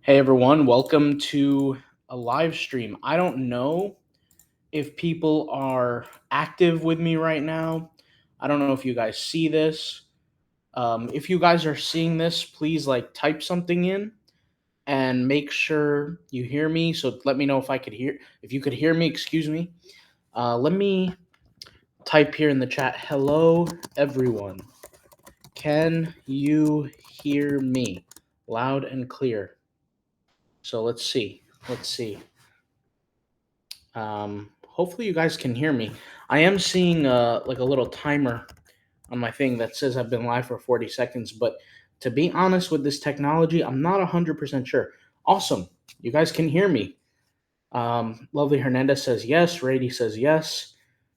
Hey everyone, welcome to a live stream. I don't know if people are active with me right now. I don't know if you guys see this. If you guys are seeing this, please type something in and make sure you hear me. So let me know if you could hear me, excuse me. Let me type here in the chat, hello everyone. Can you hear me loud and clear? So let's see. Hopefully you guys can hear me. I am seeing like a little timer on my thing that says I've been live for 40 seconds, but to be honest with this technology, I'm not 100% sure. Awesome. You guys can hear me. Lovely Hernandez says yes. Rady says yes.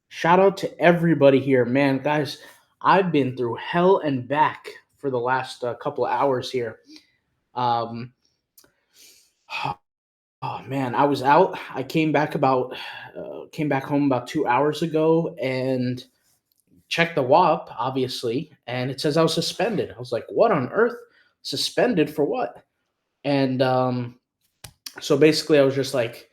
Shout out to everybody here. Man, guys, I've been through hell and back for the last couple of hours here. Um, Oh man, I was out. I came back home about 2 hours ago and checked the WAP, obviously, and it says I was suspended. I was like, "What on earth? Suspended for what?" And so basically, I was just like,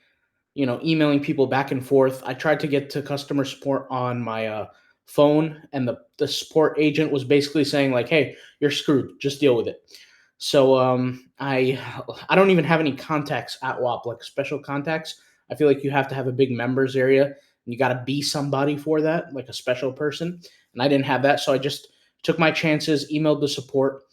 emailing people back and forth. I tried to get to customer support on my phone, and the support agent was basically saying like, "Hey, you're screwed. Just deal with it." So I don't even have any contacts at WAP, like special contacts. I feel like you have to have a big members area, and you got to be somebody for that, like a special person. And I didn't have that, so I just took my chances, emailed the support,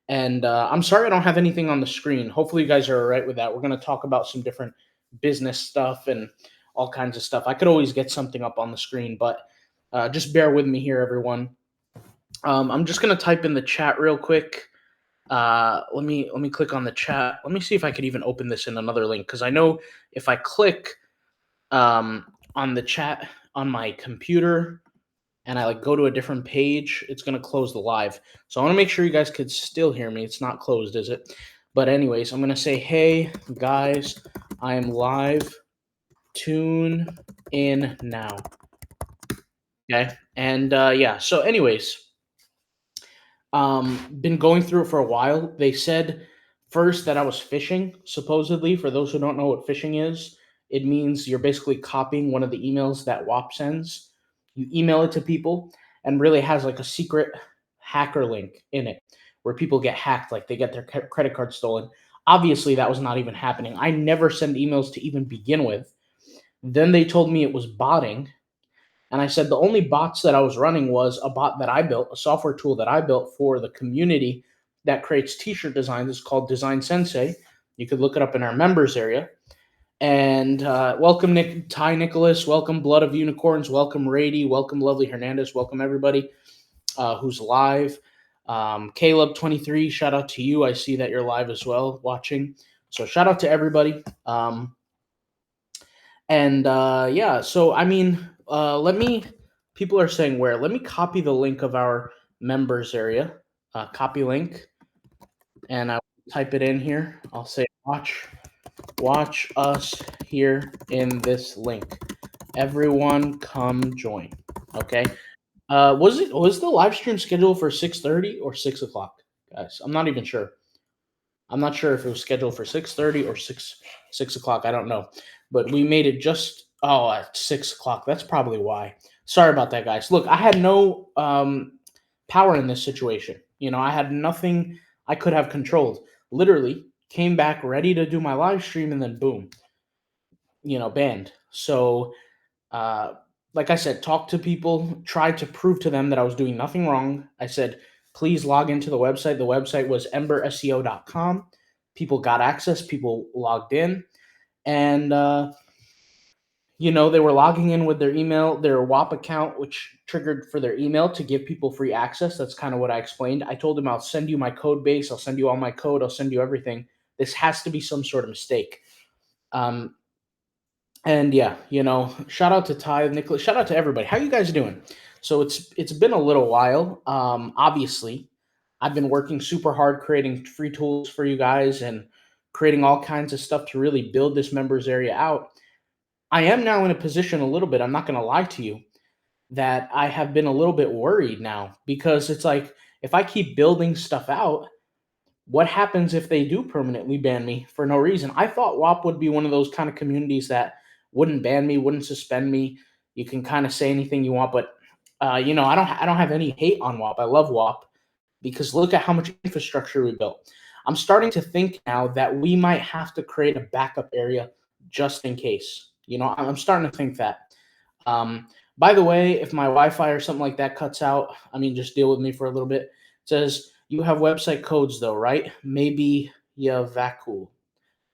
and I'm sorry I don't have anything on the screen. Hopefully you guys are all right with that. We're going to talk about some different business stuff and all kinds of stuff. I could always get something up on the screen, but just bear with me here, everyone. I'm just going to type in the chat real quick. Let me click on the chat. Let me see if I could even open this in another link, because I know if I click on the chat on my computer and I go to a different page, it's going to close the live. So I want to make sure you guys could still hear me. It's not closed, is it? But anyways, I'm going to say, hey guys, I am live. Tune in now. Okay. And yeah, so anyways, been going through it for a while. They said first that I was phishing, supposedly. For those who don't know what phishing is, it means you're basically copying one of the emails that WAP sends. You email it to people, and really has like a secret hacker link in it where people get hacked, like they get their credit card stolen. Obviously, that was not even happening. I never send emails to even begin with. Then they told me it was botting. And I said the only bots that I was running was a bot that I built, a software tool that I built for the community that creates t-shirt designs. It's called Design Sensei. You could look it up in our members area. And welcome, Ty Nicholas. Welcome, Blood of Unicorns. Welcome, Rady. Welcome, Lovely Hernandez. Welcome, everybody who's live. Caleb23, shout out to you. I see that you're live as well, watching. So shout out to everybody. Yeah, so I mean, people are saying where? Let me copy the link of our members area. Copy link, and I type it in here. I'll say watch us here in this link. Everyone come join. Okay. Was the live stream scheduled for 6:30 or 6 o'clock, guys? I'm not even sure. I'm not sure if it was scheduled for 6:30 or 6 o'clock. I don't know, but we made it just at 6 o'clock. That's probably why. Sorry about that, guys. Look, I had no power in this situation. I had nothing I could have controlled. Literally came back ready to do my live stream, and then boom, banned. So, uh, like I said, talk to people, tried to prove to them that I was doing nothing wrong. I said, please log into the website. The website was emberseo.com. People got access, people logged in, and they were logging in with their email, their WAP account, which triggered for their email to give people free access. That's kind of what I explained. I told them I'll send you my code base, I'll send you all my code, I'll send you everything. This has to be some sort of mistake. And yeah, shout out to Ty, Nicholas, shout out to everybody. How you guys doing? So it's been a little while. Obviously, I've been working super hard creating free tools for you guys and creating all kinds of stuff to really build this members area out. I am now in a position a little bit, I'm not going to lie to you, that I have been a little bit worried now, because it's like if I keep building stuff out, What happens if they do permanently ban me for no reason? I thought WAP would be one of those kind of communities that wouldn't ban me, wouldn't suspend me. You can kind of say anything you want, but I don't have any hate on WAP. I love WAP because look at how much infrastructure we built. I'm starting to think now that we might have to create a backup area just in case. I'm starting to think that. Um, by the way, if my Wi-Fi or something like that cuts out, I mean, just deal with me for a little bit. It says you have website codes though, right? Maybe you cool.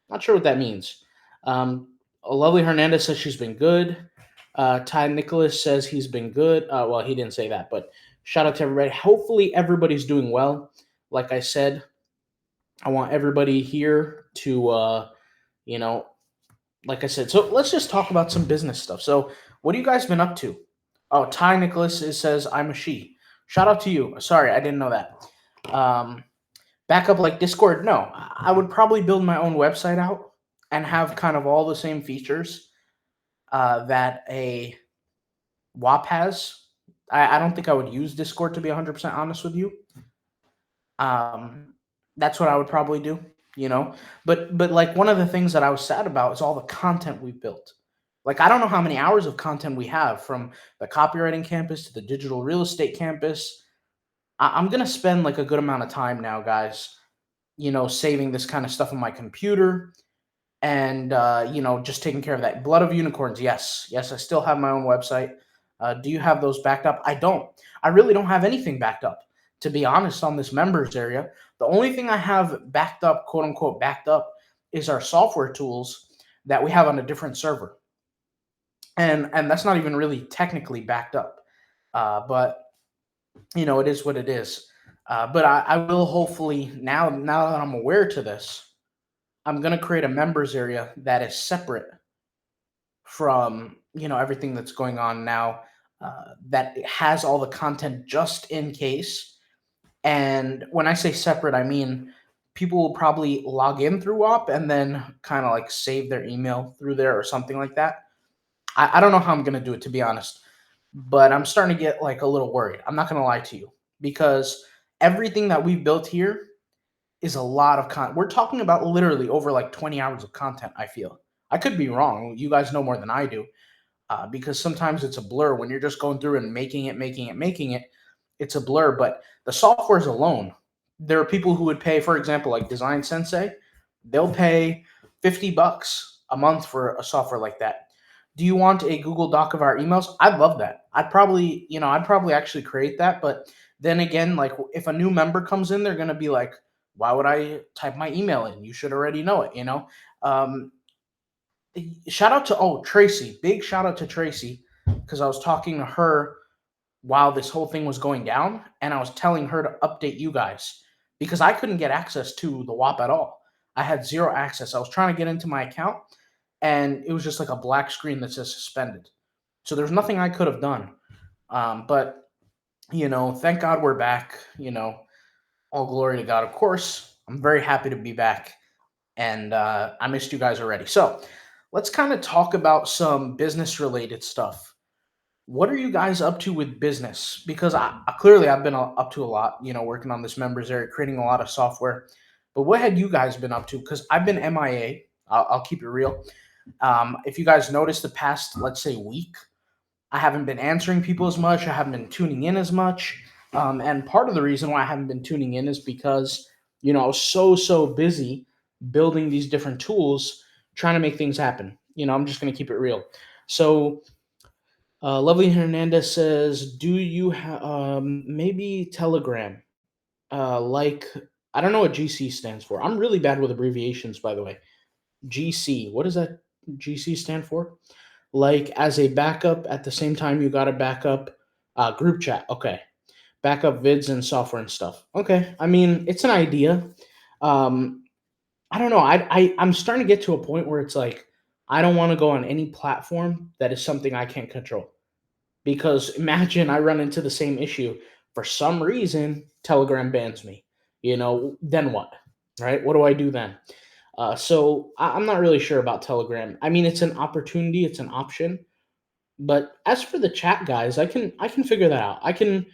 Not sure what that means. Lovely Hernandez says she's been good. Ty Nicholas says he's been good. Well, he didn't say that, but shout out to everybody. Hopefully, everybody's doing well. Like I said, I want everybody here to, you know, like I said. So let's just talk about some business stuff. So, what have you guys been up to? Oh, Ty Nicholas says I'm a she. Shout out to you. Sorry, I didn't know that. Backup like Discord? No, I would probably build my own website out and have kind of all the same features that a WAP has. I don't think I would use Discord, to be 100% honest with you. That's what I would probably do, you know. But like one of the things that I was sad about is all the content we built. Like I don't know how many hours of content we have from the copywriting campus to the digital real estate campus. I'm gonna spend like a good amount of time now, guys. Saving this kind of stuff on my computer and just taking care of that. Blood of unicorns, yes, I still have my own website. Do you have those backed up? I don't. I really don't have anything backed up, to be honest, on this members area. The only thing I have backed up, quote unquote backed up, is our software tools that we have on a different server, and that's not even really technically backed up, but it is what it is. But I will hopefully now that I'm aware to this, I'm gonna create a members area that is separate from everything that's going on now. That has all the content just in case. And when I say separate, I mean people will probably log in through WAP and then kind of like save their email through there or something like that. I don't know how I'm gonna do it, to be honest, but I'm starting to get like a little worried. I'm not gonna lie to you because everything that we've built here is a lot of content. We're talking about literally over like 20 hours of content, I feel. I could be wrong. You guys know more than I do because sometimes it's a blur when you're just going through and making it. It's a blur, but the software's alone. There are people who would pay, for example, like Design Sensei, they'll pay $50 a month for a software like that. Do you want a Google Doc of our emails? I'd love that. I'd probably actually create that. But then again, like if a new member comes in, they're gonna be like, why would I type my email in? You should already know it. Um, Shout out to Tracy. Big shout out to Tracy because I was talking to her while this whole thing was going down, and I was telling her to update you guys because I couldn't get access to the WAP at all. I had zero access. I was trying to get into my account, and it was just like a black screen that says suspended. So there's nothing I could have done. But thank God we're back. All glory to God. Of course, I'm very happy to be back, and I missed you guys already. So let's kind of talk about some business related stuff. What are you guys up to with business? Because clearly I've been up to a lot, working on this members area, creating a lot of software. But what had you guys been up to? Because I've been MIA. I'll keep it real. If you guys noticed the past, let's say, week, I haven't been answering people as much. I haven't been tuning in as much. And part of the reason why I haven't been tuning in is because, I was so busy building these different tools, trying to make things happen. I'm just going to keep it real. So, Lovely Hernandez says, do you maybe Telegram? Like, I don't know what GC stands for. I'm really bad with abbreviations, by the way. GC, what does that GC stand for? Like as a backup at the same time you got a backup group chat. Okay. Backup vids and software and stuff. Okay. I mean, it's an idea. Um, I don't know. I'm starting to get to a point where it's like, I don't want to go on any platform that is something I can't control. Because imagine I run into the same issue. For some reason, Telegram bans me. Then what? Right? What do I do then? So I'm not really sure about Telegram. I mean, it's an opportunity, it's an option. But as for the chat guys, I can figure that out. I can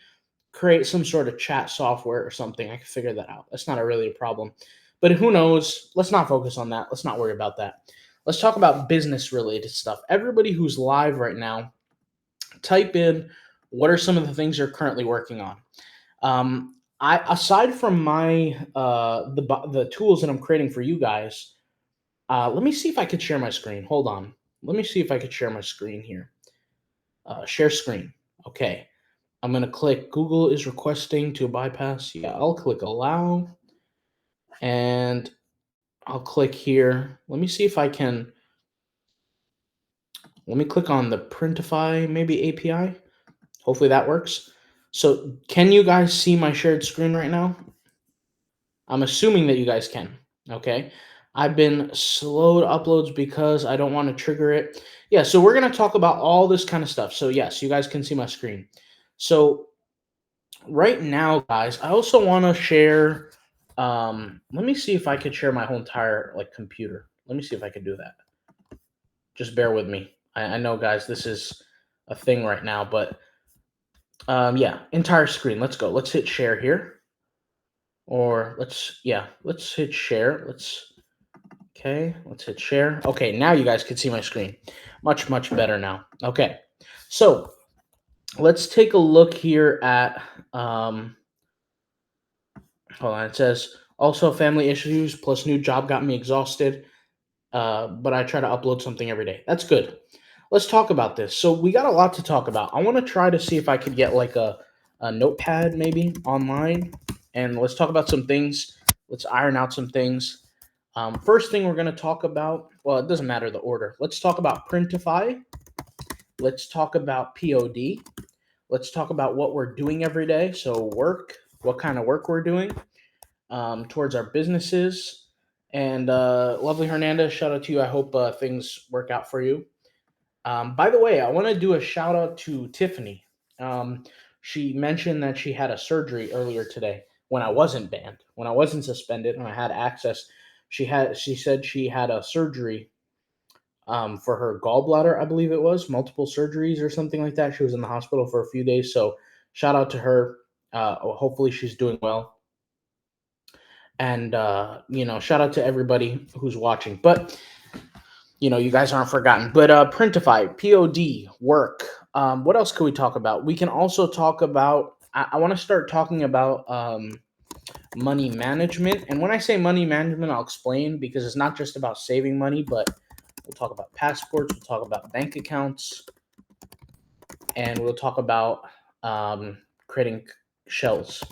create some sort of chat software or something. I can figure that out. That's not really a problem. But who knows? Let's not focus on that. Let's not worry about that. Let's talk about business related stuff. Everybody who's live right now, type in what are some of the things you're currently working on. I aside from my the tools that I'm creating for you guys, let me see if I could share my screen. Hold on. Let me see if I could share my screen here. Share screen. Okay. I'm going to click Google is requesting to bypass. Yeah, I'll click allow. And I'll click here. Let me see if I can. Let me click on the Printify maybe API. Hopefully that works. So can you guys see my shared screen right now? I'm assuming that you guys can. Okay. I've been slow to uploads because I don't want to trigger it. Yeah, so we're going to talk about all this kind of stuff. So yes, you guys can see my screen. So right now, guys, I also want to share. Let me see if I could share my whole entire computer. Let me see if I could do that. Just bear with me. I know, guys, this is a thing right now, but yeah, entire screen. Let's go. Let's hit share here. Or let's hit share. Let's hit share. Okay, now you guys can see my screen. Much better now. Okay, so let's take a look here at hold on. It says also family issues plus new job got me exhausted, but I try to upload something every day. That's good. Let's talk about this. So we got a lot to talk about. I want to try to see if I could get a notepad maybe online, and let's talk about some things. Let's iron out some things. First thing we're going to talk about, well, it doesn't matter the order. Let's talk about Printify. Let's talk about POD. Let's talk about what we're doing every day. So work, what kind of work we're doing towards our businesses. And lovely Hernandez, shout out to you. I hope things work out for you. By the way, I want to do a shout out to Tiffany. She mentioned that she had a surgery earlier today when I wasn't banned, when I wasn't suspended, and I had access. She said she had a surgery for her gallbladder, I believe it was, multiple surgeries or something like that. She was in the hospital for a few days. So shout out to her. Hopefully she's doing well. And, shout out to everybody who's watching. But, you guys aren't forgotten. But Printify, POD, work. What else can we talk about? We can also talk about, I want to start talking about money management. And when I say money management, I'll explain, because it's not just about saving money, but we'll talk about passports, we'll talk about bank accounts, and we'll talk about creating shells.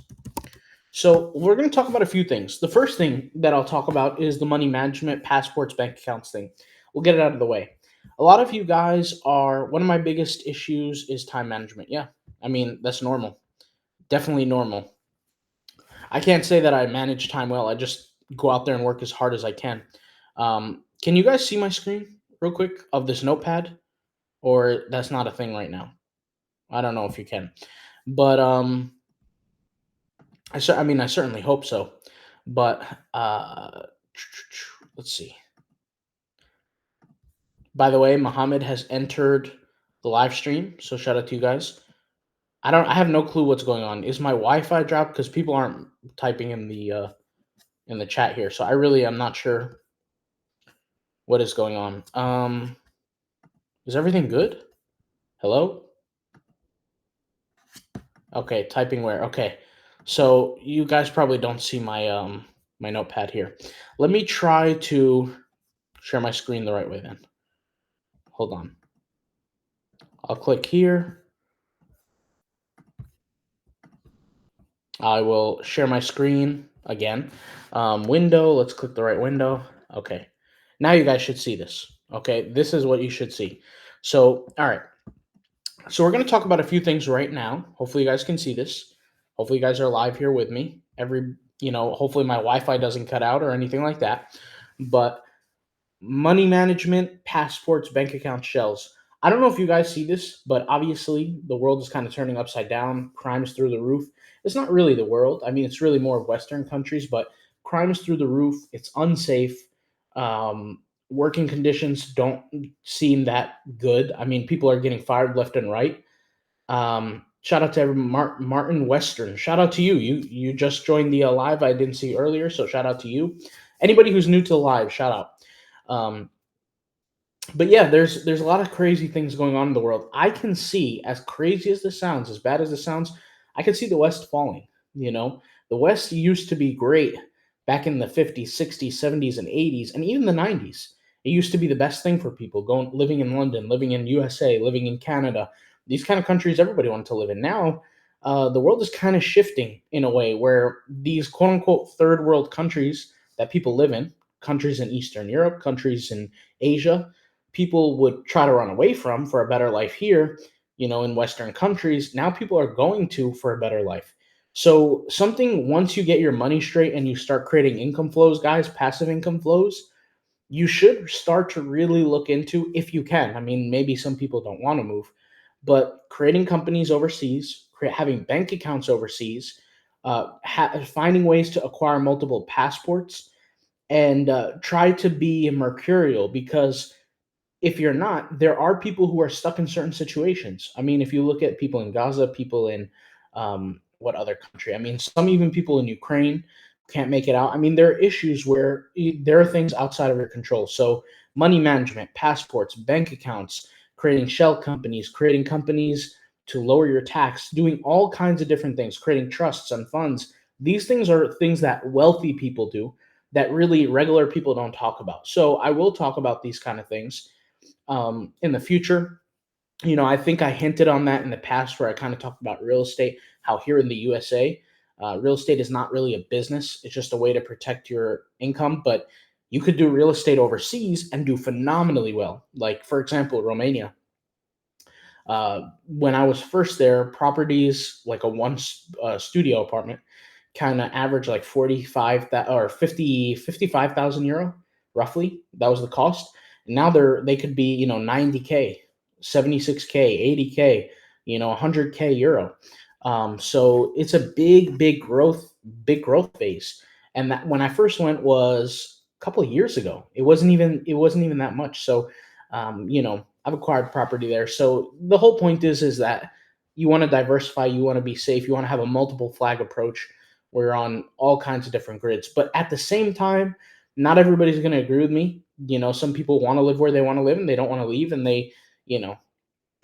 So we're going to talk about a few things. The first thing that I'll talk about is the money management, passports, bank accounts thing. We'll get it out of the way. A lot of you guys one of my biggest issues is time management. Yeah, I mean, that's normal. Definitely normal. I can't say that I manage time well. I just go out there and work as hard as I can. Can you guys see my screen real quick of this notepad? Or that's not a thing right now? I don't know if you can. But I certainly hope so. But let's see. By the way, Mohammed has entered the live stream, so shout out to you guys. I have no clue what's going on. Is my Wi-Fi dropped? Because people aren't typing in the chat here, so I really am not sure what is going on. Is everything good? Hello? Okay, typing where? Okay. So you guys probably don't see my my notepad here. Let me try to share my screen the right way then. Hold on. I'll click here. I will share my screen again. Window, let's click the right window. Okay. Now you guys should see this. Okay, this is what you should see. So, all right. So we're going to talk about a few things right now. Hopefully you guys can see this. Hopefully you guys are live here with me. Hopefully my Wi-Fi doesn't cut out or anything like that. But money management, passports, bank account shells. I don't know if you guys see this, but obviously the world is kind of turning upside down. Crime's through the roof. It's not really the world. I mean, it's really more of Western countries, but crime is through the roof. It's unsafe. Working conditions don't seem that good. I mean, people are getting fired left and right. Shout out to Martin Western. Shout out to you. You just joined the live. I didn't see earlier, so shout out to you. Anybody who's new to the live, shout out. But yeah, there's a lot of crazy things going on in the world. I can see, as crazy as this sounds, as bad as this sounds, I can see the West falling. You know, the West used to be great back in the 50s, 60s, 70s, and 80s, and even the 90s. It used to be the best thing for people living in London, living in USA, living in Canada. These kind of countries everybody wanted to live in. Now, the world is kind of shifting in a way where these quote unquote third world countries that people live in, countries in Eastern Europe, countries in Asia, people would try to run away from for a better life here, in Western countries. Now people are going to for a better life. So something, once you get your money straight and you start creating income flows, guys, passive income flows, you should start to really look into, if you can. I mean, maybe some people don't want to move, but creating companies overseas, having bank accounts overseas, finding ways to acquire multiple passports, and try to be mercurial, because if you're not, there are people who are stuck in certain situations. I mean, if you look at people in Gaza, people in what other country? I mean, some even people in Ukraine can't make it out. I mean, there are issues where there are things outside of your control. So, money management, passports, bank accounts, creating shell companies, creating companies to lower your tax, doing all kinds of different things, creating trusts and funds. These things are things that wealthy people do that really regular people don't talk about. So, I will talk about these kind of things in the future. I think I hinted on that in the past where I kind of talked about real estate, how here in the USA, real estate is not really a business. It's just a way to protect your income. But you could do real estate overseas and do phenomenally well. Like, for example, Romania. When I was first there, properties like a studio apartment kind of average like 45 that or 50 55,000 euro roughly. That was the cost. And now they could be 90K, 76K, 80K, 100K euro. So it's a big growth phase. And that, when I first went, was a couple of years ago. It wasn't even that much. So I've acquired property there. So the whole point is that you want to diversify, you want to be safe, you want to have a multiple flag approach. We're on all kinds of different grids. But at the same time, not everybody's going to agree with me. Some people want to live where they want to live and they don't want to leave, and they,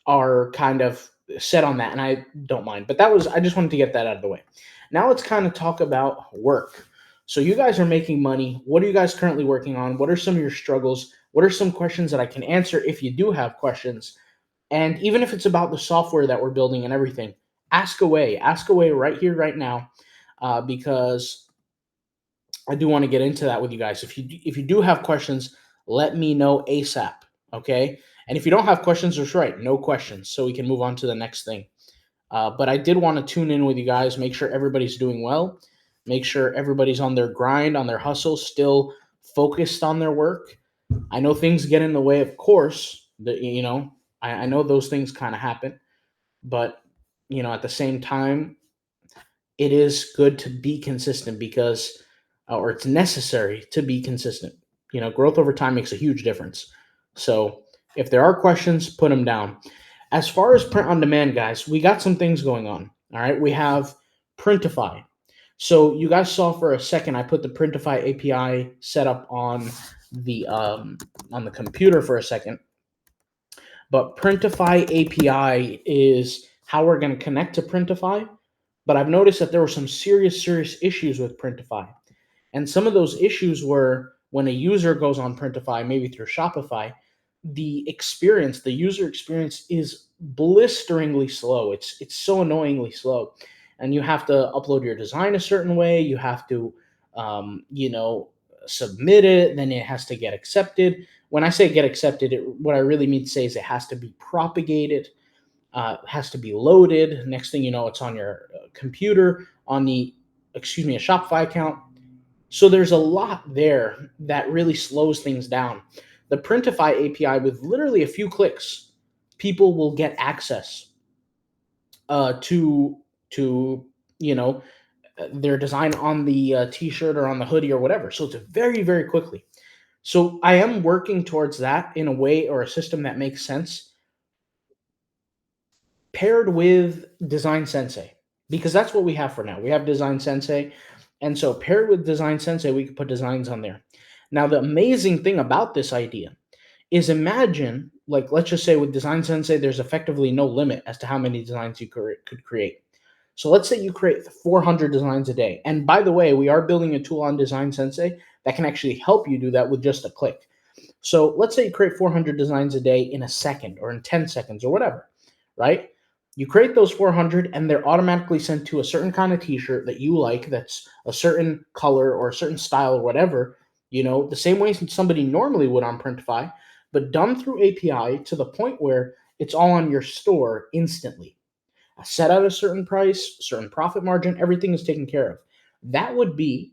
are kind of set on that. And I don't mind. But I just wanted to get that out of the way. Now let's kind of talk about work. So you guys are making money. What are you guys currently working on? What are some of your struggles? What are some questions that I can answer if you do have questions? And even if it's about the software that we're building and everything, ask away. Ask away right here, right now, because I do want to get into that with you guys. If you do have questions, let me know ASAP. Okay. And if you don't have questions, just write no questions so we can move on to the next thing. But I did want to tune in with you guys, make sure everybody's doing well, make sure everybody's on their grind, on their hustle, still focused on their work. I know things get in the way, of course. I know those things kind of happen, but at the same time, it is good to be consistent because, or it's necessary to be consistent. Growth over time makes a huge difference. So if there are questions, put them down. As far as print on demand, guys, we got some things going on. All right. We have Printify. So you guys saw for a second, I put the Printify API set up on the computer for a second. But Printify API is how we're going to connect to Printify. But I've noticed that there were some serious issues with Printify. And some of those issues were when a user goes on Printify, maybe through Shopify, the user experience is blisteringly slow. It's so annoyingly slow. And you have to upload your design a certain way. You have to, submit it. Then it has to get accepted. When I say get accepted, what I really mean to say is it has to be propagated, has to be loaded. Next thing you know, it's on your computer, on a Shopify account. So there's a lot there that really slows things down. The Printify API, with literally a few clicks, people will get access to their design on the t-shirt or on the hoodie or whatever. So it's very, very quickly. So I am working towards that in a way or a system that makes sense. paired with Design Sensei, because that's what we have for now. We have Design Sensei, and so paired with Design Sensei, we can put designs on there. Now, the amazing thing about this idea is, imagine, like, let's just say with Design Sensei, there's effectively no limit as to how many designs you could create. So let's say you create 400 designs a day. And by the way, we are building a tool on Design Sensei that can actually help you do that with just a click. So let's say you create 400 designs a day in a second or in 10 seconds or whatever, right? You create those 400 and they're automatically sent to a certain kind of t-shirt that you like, that's a certain color or a certain style or whatever, the same way somebody normally would on Printify, but done through API to the point where it's all on your store instantly. Set at a certain price, certain profit margin, everything is taken care of. That would be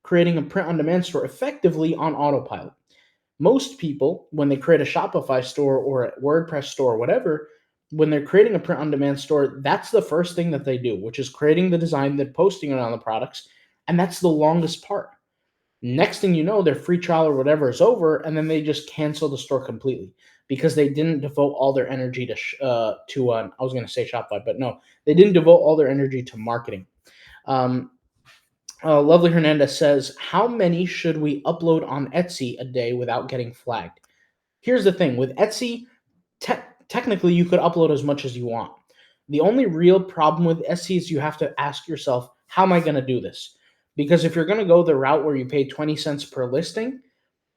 creating a print-on-demand store effectively on autopilot. Most people, when they create a Shopify store or a WordPress store or whatever, when they're creating a print-on-demand store, that's the first thing that they do, which is creating the design, then posting it on the products, and that's the longest part. Next thing you know, their free trial or whatever is over, and then they just cancel the store completely because they didn't devote all their energy to I was going to say Shopify, but no, they didn't devote all their energy to marketing. Lovely Hernandez says, how many should we upload on Etsy a day without getting flagged? Here's the thing. With Etsy, technically you could upload as much as you want. The only real problem with Etsy is you have to ask yourself, how am I going to do this? Because if you're going to go the route where you pay 20 cents per listing,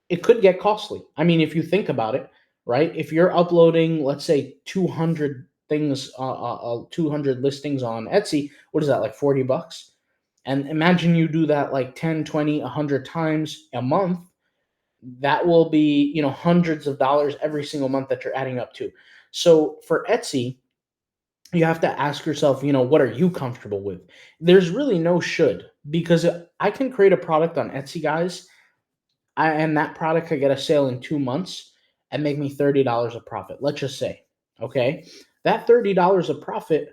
it could get costly. I mean, if you think about it, right? If you're uploading, let's say 200 things, 200 listings on Etsy, what is that, like $40? And imagine you do that like 10, 20, 100 times a month. That will be, hundreds of dollars every single month that you're adding up to. So for Etsy, you have to ask yourself, what are you comfortable with? There's really no should, because I can create a product on Etsy, guys, and that product could get a sale in 2 months and make me $30 of profit. Let's just say, okay, that $30 of profit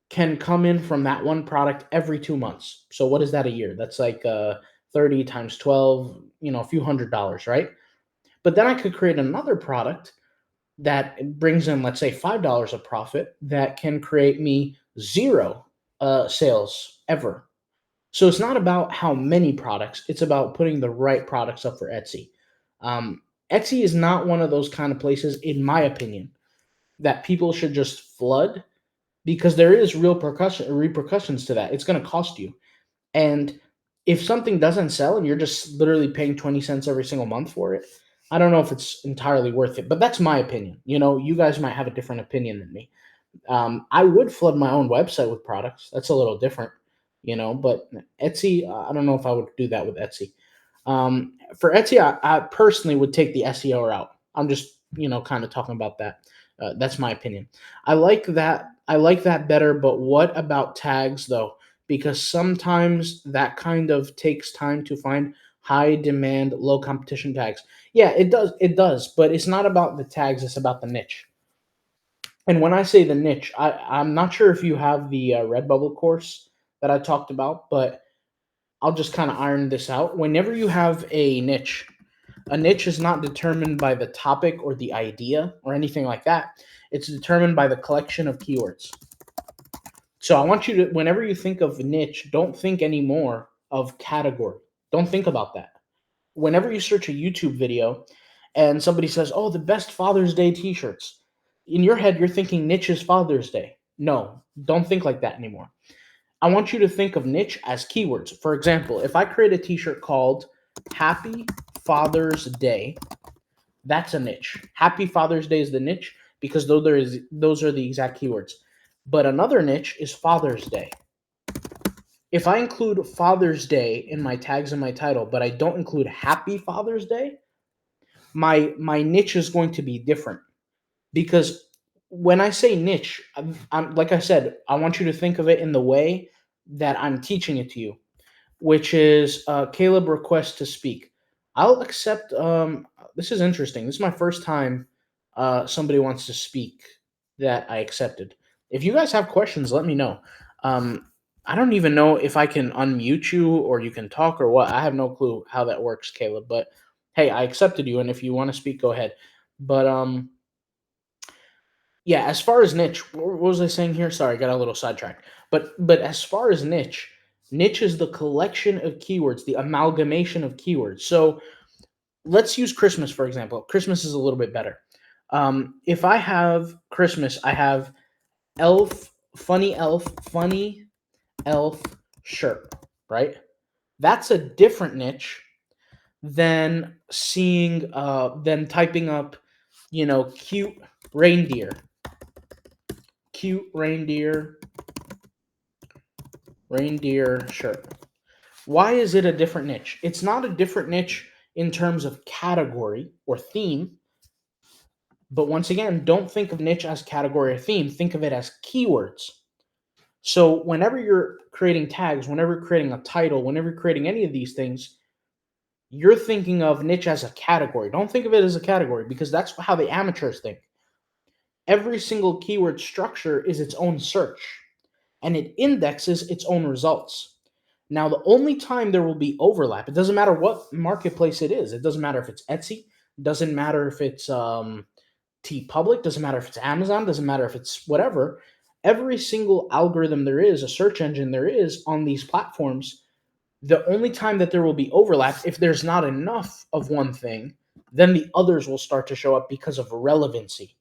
can come in from that one product every 2 months. So what is that a year? That's like 30 times 12, a few $100s, right? But then I could create another product that brings in, let's say, $5 of profit that can create me zero sales ever. So it's not about how many products, it's about putting the right products up for Etsy. Etsy is not one of those kind of places, in my opinion, that people should just flood, because there is real repercussions to that. It's going to cost you. And if something doesn't sell and you're just literally paying 20 cents every single month for it, I don't know if it's entirely worth it. But that's my opinion. You guys might have a different opinion than me. I would flood my own website with products. That's a little different, but Etsy, I don't know if I would do that with Etsy. For Etsy, I personally would take the SEO route. I'm just, kind of talking about that. That's my opinion. I like that. I like that better. But what about tags, though? Because sometimes that kind of takes time to find high demand, low competition tags. Yeah, it does. It does. But it's not about the tags. It's about the niche. And when I say the niche, I'm not sure if you have the Redbubble course that I talked about, but I'll just kind of iron this out. Whenever you have a niche is not determined by the topic or the idea or anything like that. It's determined by the collection of keywords. So I want you to, whenever you think of niche, don't think anymore of category. Don't think about that. Whenever you search a YouTube video and somebody says, oh, the best Father's Day t-shirts, in your head, you're thinking niche is Father's Day. No, don't think like that anymore. I want you to think of niche as keywords. For example, if I create a t-shirt called Happy Father's Day, that's a niche. Happy Father's Day is the niche because those are the exact keywords. But another niche is Father's Day. If I include Father's Day in my tags and my title, but I don't include Happy Father's Day, my niche is going to be different. Because when I say niche, I'm like I said, I want you to think of it in the way that I'm teaching it to you, which is Caleb requests to speak. I'll accept. This is interesting. This is my first time somebody wants to speak that I accepted. If you guys have questions, let me know. I don't even know if I can unmute you or you can talk or what. I have no clue how that works, Caleb. But hey, I accepted you, and if you want to speak, go ahead. But yeah, as far as niche, what was I saying here? Sorry, I got a little sidetracked. But as far as niche is the collection of keywords, the amalgamation of keywords. So let's use Christmas for example. Christmas is a little bit better. If I have Christmas, I have elf, funny elf shirt, right? That's a different niche than than typing up, cute reindeer, cute reindeer shirt. Why is it a different niche? It's not a different niche in terms of category or theme, but once again, don't think of niche as category or theme, think of it as keywords. So whenever you're creating tags, whenever you're creating a title, whenever you're creating any of these things, you're thinking of niche as a category. Don't think of it as a category because that's how the amateurs think. Every single keyword structure is its own search and it indexes its own results. Now, the only time there will be overlap, it doesn't matter what marketplace it is. It doesn't matter if it's Etsy, doesn't matter if it's TeePublic, doesn't matter if it's Amazon, doesn't matter if it's whatever. Every single algorithm there is, a search engine there is on these platforms, the only time that there will be overlap, if there's not enough of one thing, then the others will start to show up because of relevancy,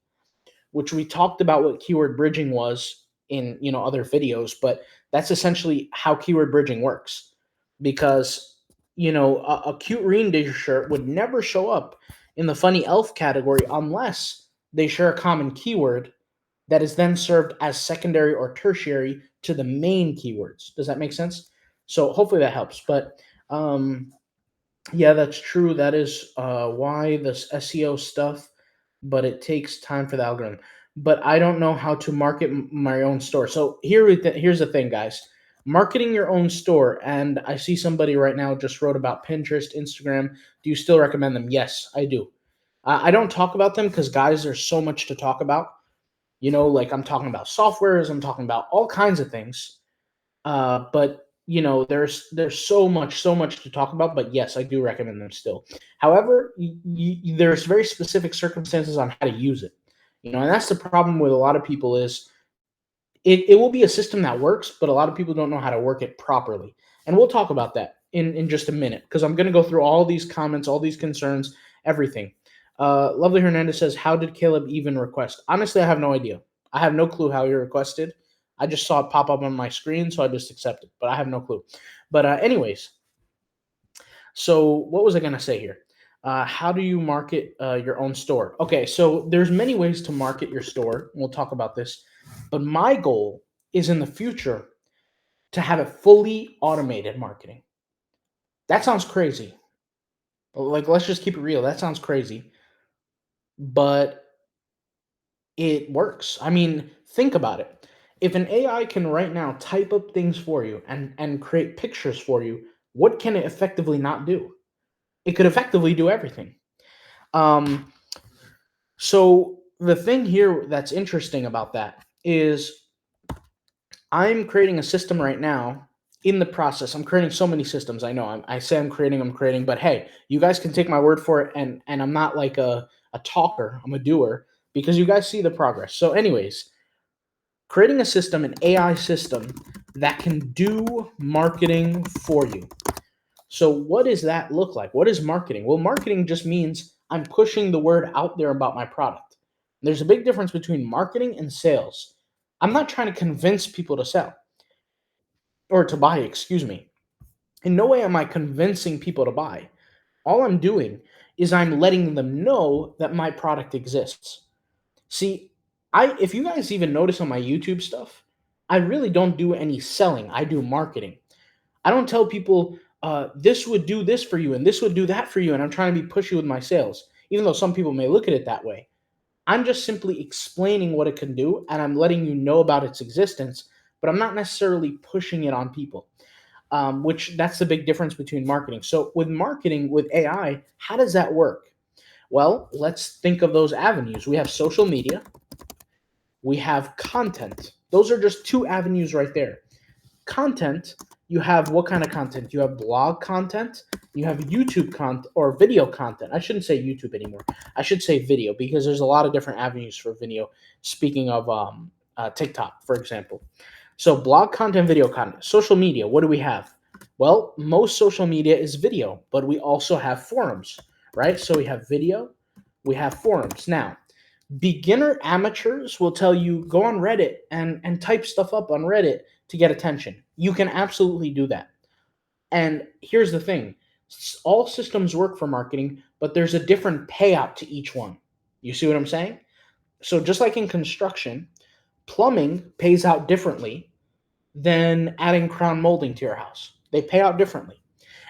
which we talked about what keyword bridging was in other videos, but that's essentially how keyword bridging works. Because a cute reindeer shirt would never show up in the funny elf category unless they share a common keyword that is then served as secondary or tertiary to the main keywords. Does that make sense? So hopefully that helps. But yeah, that's true. That is why this SEO stuff, but it takes time for the algorithm. But I don't know how to market my own store. So here's the thing, guys. Marketing your own store, and I see somebody right now just wrote about Pinterest, Instagram. Do you still recommend them? Yes, I do. I don't talk about them because, guys, there's so much to talk about. Like I'm talking about softwares, I'm talking about all kinds of things. But there's so much to talk about. But yes, I do recommend them still. However, there's very specific circumstances on how to use it. And that's the problem with a lot of people is it will be a system that works, but a lot of people don't know how to work it properly. And we'll talk about that in just a minute because I'm going to go through all these comments, all these concerns, everything. Lovely Hernandez says, how did Caleb even request? Honestly, I have no idea. I have no clue how he requested. I just saw it pop up on my screen, so I just accepted, but I have no clue. But anyways, so what was I going to say here? How do you market your own store? Okay, so there's many ways to market your store. We'll talk about this. But my goal is in the future to have it fully automated marketing. That sounds crazy. Like, let's just keep it real. That sounds crazy. But it works. I mean, think about it. If an AI can right now type up things for you and create pictures for you, what can it effectively not do? It could effectively do everything. So the thing here that's interesting about that is I'm creating a system right now in the process. I'm creating so many systems. I know I say I'm creating, but hey, you guys can take my word for it. And I'm not like a talker, I'm a doer because you guys see the progress. So anyways, creating a system, an AI system that can do marketing for you. So what does that look like? What is marketing? Well, marketing just means I'm pushing the word out there about my product. There's a big difference between marketing and sales. I'm not trying to convince people to sell or to buy, excuse me. In no way am I convincing people to buy. All I'm doing is I'm letting them know that my product exists. See, if you guys even notice on my YouTube stuff, I really don't do any selling. I do marketing. I don't tell people this would do this for you and this would do that for you, and I'm trying to be pushy with my sales, even though some people may look at it that way. I'm just simply explaining what it can do, and I'm letting you know about its existence, but I'm not necessarily pushing it on people, which that's the big difference between marketing. So with marketing, with AI, how does that work? Well, let's think of those avenues. We have social media. We have content. Those are just two avenues right there. Content you have what kind of content? You have blog content, you have YouTube content or video content. I shouldn't say YouTube anymore. I should say video, because there's a lot of different avenues for video. Speaking of TikTok, for example. So blog content, video content, social media. What do we have? Well, most social media is video, but we also have forums, right? So we have video, we have forums. Now, beginner amateurs will tell you go on Reddit and type stuff up on Reddit to get attention. You can absolutely do that. And here's the thing. All systems work for marketing, but there's a different payout to each one. You see what I'm saying? So just like in construction, plumbing pays out differently than adding crown molding to your house. They pay out differently.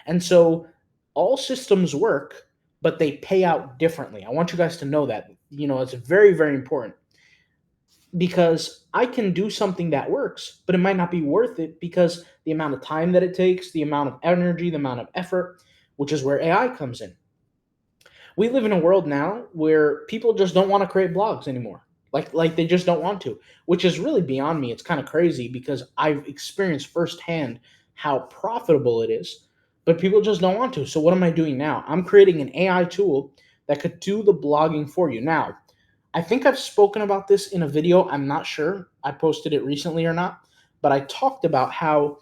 And so all systems work, but they pay out differently. I want you guys to know that. It's very, very important, because I can do something that works, but it might not be worth it because the amount of time that it takes, the amount of energy, the amount of effort, which is where AI comes in. We live in a world now where people just don't want to create blogs anymore. Like they just don't want to, which is really beyond me. It's kind of crazy because I've experienced firsthand how profitable it is, but people just don't want to. So what am I doing now? I'm creating an AI tool that could do the blogging for you. Now, I think I've spoken about this in a video. I'm not sure I posted it recently or not, but I talked about how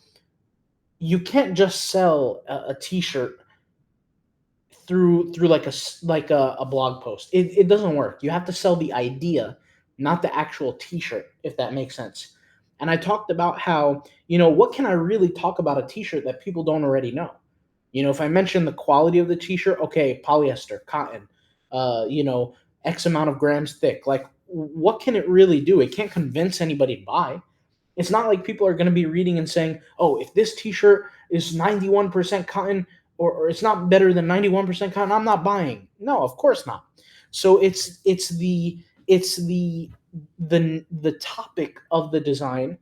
you can't just sell a t-shirt through like a blog post. It doesn't work. You have to sell the idea, not the actual t-shirt, if that makes sense. And I talked about how, what can I really talk about a t-shirt that people don't already know? If I mention the quality of the t-shirt, okay, polyester, cotton, X amount of grams thick. Like, what can it really do? It can't convince anybody to buy. It's not like people are going to be reading and saying, oh, if this t-shirt is 91% cotton, or it's not better than 91% cotton, I'm not buying. No, of course not. So it's the topic of the design,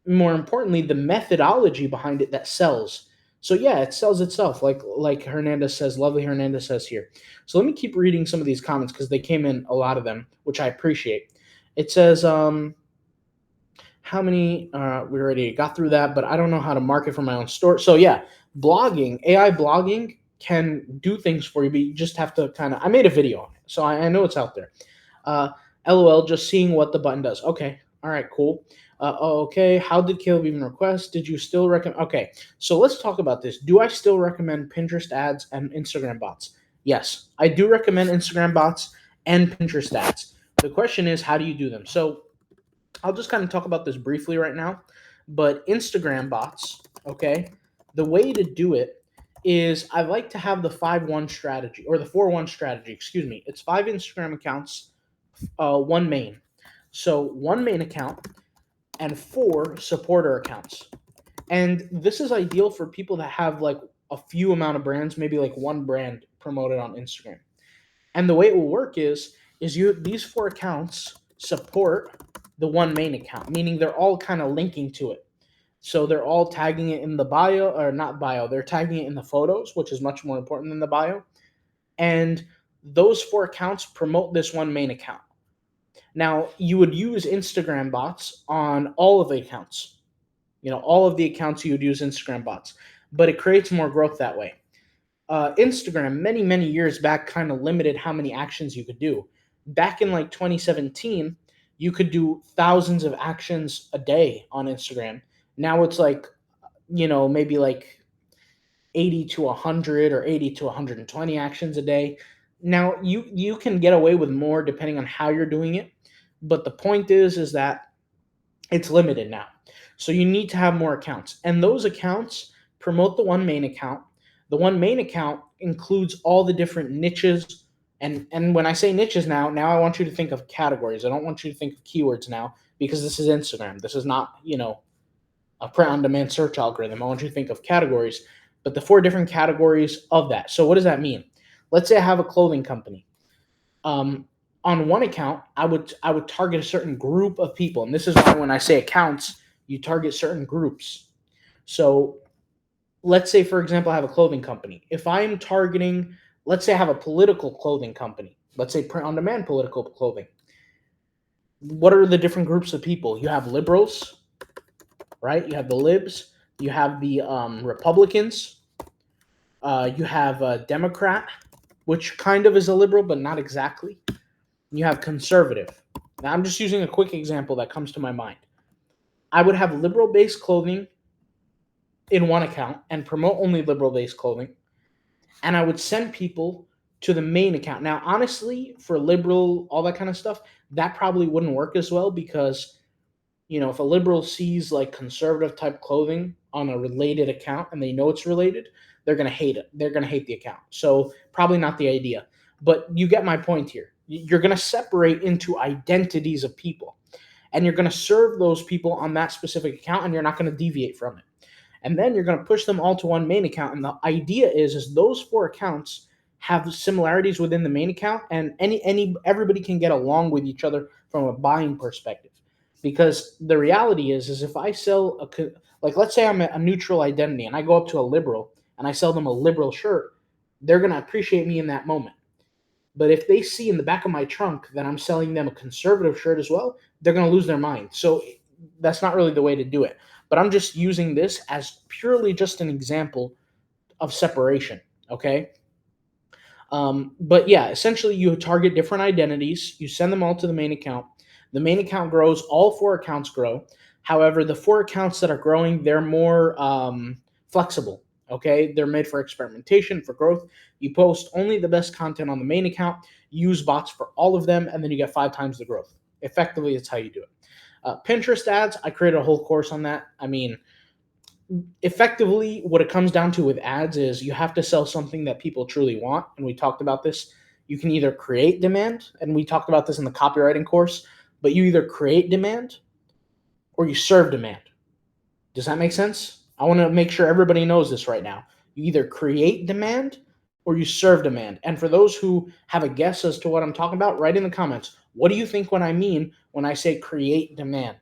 more importantly, the methodology behind it that sells. So yeah, it sells itself, like Hernandez says, lovely Hernandez says here. So let me keep reading some of these comments because they came in, a lot of them, which I appreciate. It says, how many, we already got through that, but I don't know how to market for my own store. So yeah, blogging, AI blogging can do things for you, but you just have to I made a video on it, so I know it's out there. LOL, just seeing what the button does. Okay, all right, cool. Okay, how did Caleb even request? Did you still recommend? Okay, so let's talk about this. Do I still recommend Pinterest ads and Instagram bots? Yes, I do recommend Instagram bots and Pinterest ads. The question is, how do you do them? So I'll just kind of talk about this briefly right now, but Instagram bots, okay, the way to do it is I like to have the 5-1 strategy, or the 4-1 strategy, excuse me. It's 5 Instagram accounts, 1 main. So 1 main account and 4 supporter accounts. And this is ideal for people that have like a few amount of brands, maybe like 1 brand promoted on Instagram. And the way it will work is these 4 accounts support the 1 main account, meaning they're all kind of linking to it. So they're all tagging it in the bio, or not bio, they're tagging it in the photos, which is much more important than the bio. And those 4 accounts promote this 1 main account. Now, you would use Instagram bots on all of the accounts. All of the accounts you would use Instagram bots, but it creates more growth that way. Instagram, many, many years back, kind of limited how many actions you could do. Back in like 2017, you could do thousands of actions a day on Instagram. Now it's like, maybe like 80 to 100 or 80 to 120 actions a day. Now you can get away with more depending on how you're doing it, but the point is that it's limited now. So you need to have more accounts, and those accounts promote the 1 main account. The 1 main account includes all the different niches. And when I say niches now I want you to think of categories. I don't want you to think of keywords now, because this is Instagram. This is not, a print-on-demand search algorithm. I want you to think of categories, but the 4 different categories of that. So what does that mean? Let's say I have a clothing company. On 1 account, I would target a certain group of people. And this is why when I say accounts, you target certain groups. So let's say, for example, I have a clothing company. If I'm targeting, let's say I have a political clothing company. Let's say print-on-demand political clothing. What are the different groups of people? You have liberals, right? You have the libs. You have the Republicans. You have a Democrat, which kind of is a liberal, but not exactly. You have conservative. Now, I'm just using a quick example that comes to my mind. I would have liberal-based clothing in one account and promote only liberal-based clothing, and I would send people to the main account. Now, honestly, for liberal, all that kind of stuff, that probably wouldn't work as well because, if a liberal sees like conservative type clothing on a related account and they know it's related, they're going to hate it. They're going to hate the account. So, probably not the idea. But you get my point here. You're going to separate into identities of people, and you're going to serve those people on that specific account, and you're not going to deviate from it. And then you're going to push them all to one main account. And the idea is those 4 accounts have similarities within the main account, and everybody can get along with each other from a buying perspective. Because the reality is if I sell let's say I'm a neutral identity and I go up to a liberal and I sell them a liberal shirt, they're going to appreciate me in that moment. But if they see in the back of my trunk that I'm selling them a conservative shirt as well, they're going to lose their mind. So that's not really the way to do it. But I'm just using this as purely just an example of separation, okay? But yeah, essentially you target different identities, you send them all to the main account. The main account grows, all 4 accounts grow. However, the 4 accounts that are growing, they're more flexible, okay? They're made for experimentation, for growth. You post only the best content on the main account, use bots for all of them, and then you get 5 times the growth. Effectively, it's how you do it. Pinterest ads, I created a whole course on that. I mean, effectively, what it comes down to with ads is you have to sell something that people truly want. And we talked about this. You can either create demand, and we talked about this in the copywriting course, but you either create demand or you serve demand. Does that make sense? I want to make sure everybody knows this right now. You either create demand or you serve demand. And for those who have a guess as to what I'm talking about, write in the comments. What do you think when I mean when I say create demand?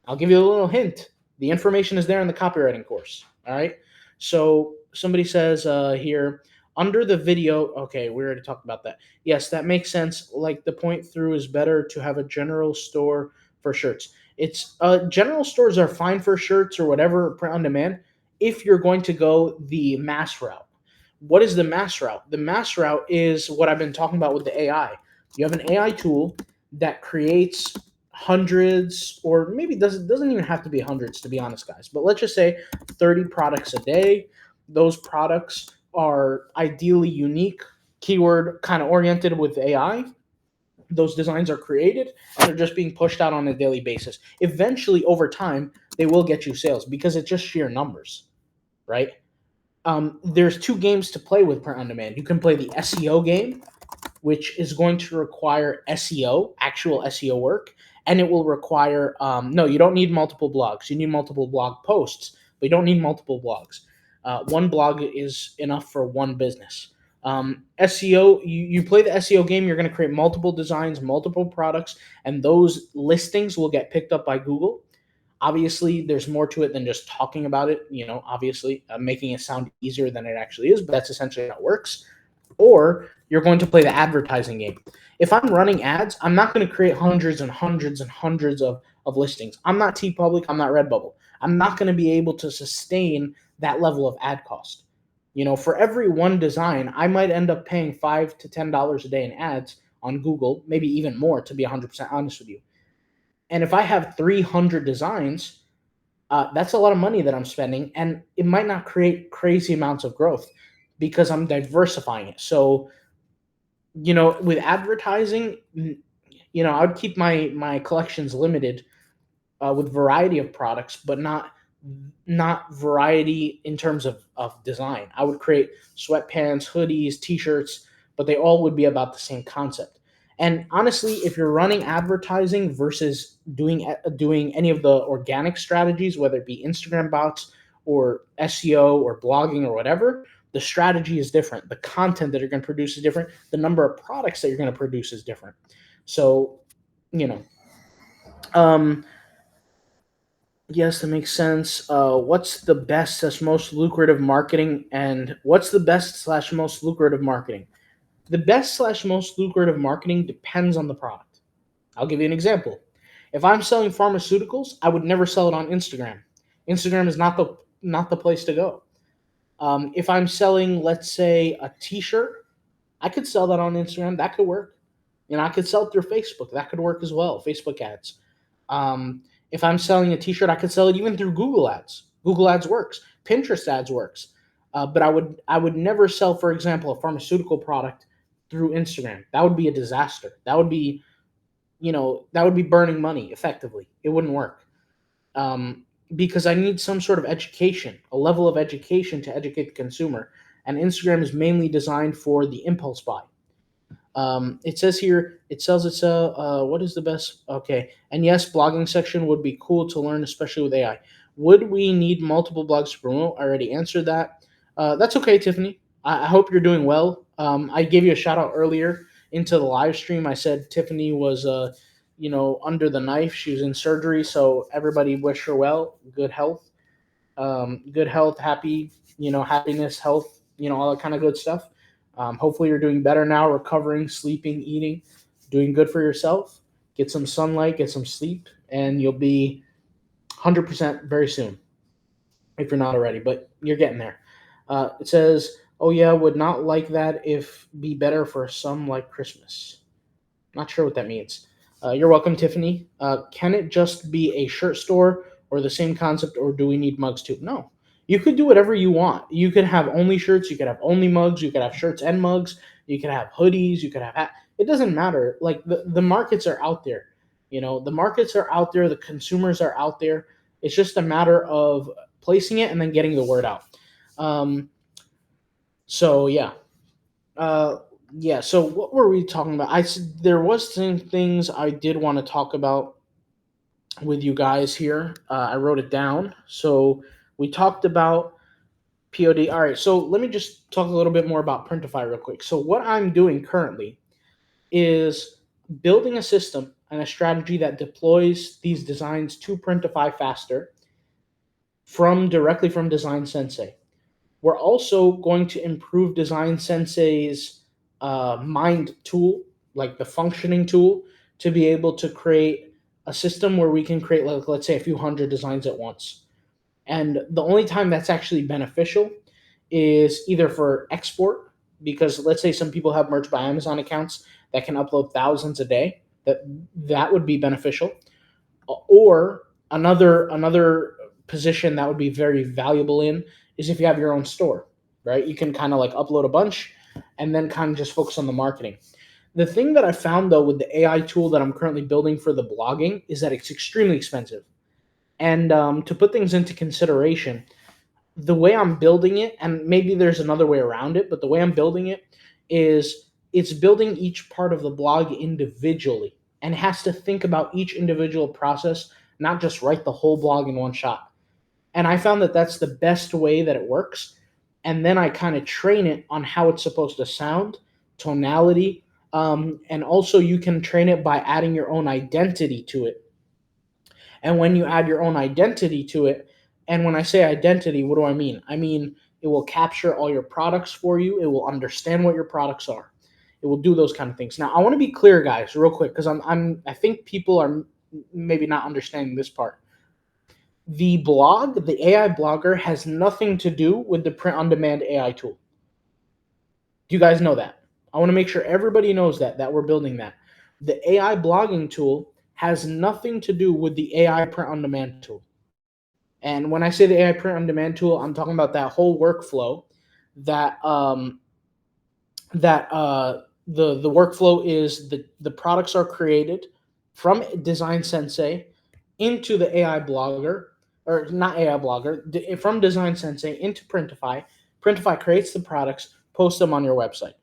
I'll give you a little hint. The information is there in the copywriting course. All right. So somebody says here, under the video, okay, we already talked about that. Yes, that makes sense. Like the point through is better to have a general store for shirts. It's general stores are fine for shirts or whatever print on demand if you're going to go the mass route. What is the mass route? The mass route is what I've been talking about with the AI. You have an AI tool that creates hundreds, or maybe doesn't even have to be hundreds, to be honest, guys, but let's just say 30 products a day. Those products are ideally unique, keyword kind of oriented with AI. Those designs are created and they're just being pushed out on a daily basis. Eventually, over time, they will get you sales because it's just sheer numbers, right? There's 2 games to play with print on demand. You can play the SEO game, which is going to require SEO, actual SEO work, and it will require, no, you don't need multiple blogs. You need multiple blog posts, but you don't need multiple blogs. One blog is enough for one business. SEO, you play the SEO game, you're going to create multiple designs, multiple products, and those listings will get picked up by Google. Obviously, there's more to it than just talking about it, obviously, making it sound easier than it actually is, but that's essentially how it works. Or you're going to play the advertising game. If I'm running ads, I'm not going to create hundreds and hundreds and hundreds of listings. I'm not TeePublic, I'm not Redbubble. I'm not going to be able to sustain that level of ad cost. For every one design, I might end up paying $5 to $10 a day in ads on Google, maybe even more, to be 100% honest with you. And if I have 300 designs, that's a lot of money that I'm spending, and it might not create crazy amounts of growth because I'm diversifying it. So, with advertising, I would keep my collections limited with variety of products, but not variety in terms of design. I would create sweatpants, hoodies, t-shirts, but they all would be about the same concept. And honestly, if you're running advertising versus doing any of the organic strategies, whether it be Instagram bots or SEO or blogging or whatever, the strategy is different. The content that you're going to produce is different. The number of products that you're going to produce is different. So, yes, that makes sense. What's the best / most lucrative marketing, and what's the best / most lucrative marketing? The best / most lucrative marketing depends on the product. I'll give you an example. If I'm selling pharmaceuticals, I would never sell it on Instagram. Instagram is not not the place to go. If I'm selling, let's say, a T-shirt, I could sell that on Instagram. That could work. I could sell it through Facebook. That could work as well. Facebook ads. If I'm selling a T-shirt, I could sell it even through Google Ads. Google Ads works. Pinterest Ads works. But I would never sell, for example, a pharmaceutical product through Instagram. That would be a disaster. That would be burning money effectively. It wouldn't work. Because I need some sort of education, a level of education to educate the consumer. And Instagram is mainly designed for the impulse buy. It says here, what is the best? Okay. And yes, blogging section would be cool to learn, especially with AI. Would we need multiple blogs to promote? I already answered that. That's okay, Tiffany. I hope you're doing well. I gave you a shout out earlier into the live stream. I said Tiffany was, under the knife. She was in surgery. So everybody wish her well, good health, happy, happiness, health, all that kind of good stuff. Hopefully you're doing better now, recovering, sleeping, eating, doing good for yourself. Get some sunlight, get some sleep, and you'll be 100% very soon if you're not already, but you're getting there. It says, oh yeah, would not like that if be better for some like Christmas. Not sure what that means. You're welcome, Tiffany. Can it just be a shirt store or the same concept, or do we need mugs too? No. You could do whatever you want. You could have only shirts. You could have only mugs. You could have shirts and mugs. You could have hoodies. You could have hats. It doesn't matter. Like the markets are out there. The markets are out there. The consumers are out there. It's just a matter of placing it and then getting the word out. So yeah. So what were we talking about? There was some things I did want to talk about with you guys here. I wrote it down. So we talked about POD. All right, so let me just talk a little bit more about Printify real quick. So what I'm doing currently is building a system and a strategy that deploys these designs to Printify faster directly from Design Sensei. We're also going to improve Design Sensei's mind tool, like the functioning tool, to be able to create a system where we can create, like, let's say, a few hundred designs at once. And the only time that's actually beneficial is either for export, because let's say some people have Merch by Amazon accounts that can upload thousands a day. That would be beneficial. Or another position that would be very valuable is if you have your own store, right? You can kind of like upload a bunch and then kind of just focus on the marketing. The thing that I found, though, with the AI tool that I'm currently building for the blogging is that it's extremely expensive. And to put things into consideration, the way I'm building it, and maybe there's another way around it, but the way I'm building it is it's building each part of the blog individually and has to think about each individual process, not just write the whole blog in one shot. And I found that that's the best way that it works. And then I kind of train it on how it's supposed to sound, tonality, and also you can train it by adding your own identity to it. And when you add your own identity to it, and when I say identity, what do I mean? I mean, it will capture all your products for you. It will understand what your products are. It will do those kind of things. Now, I want to be clear, guys, real quick, because I think people are maybe not understanding this part. The AI blogger, has nothing to do with the print-on-demand AI tool. Do you guys know that? I want to make sure everybody knows that we're building that. The AI blogging tool has nothing to do with the AI print-on-demand tool. And when I say the AI print-on-demand tool, I'm talking about that whole workflow the workflow is the products are created from Design Sensei into the AI blogger, or not AI blogger, from Design Sensei into Printify. Printify creates the products, posts them on your website.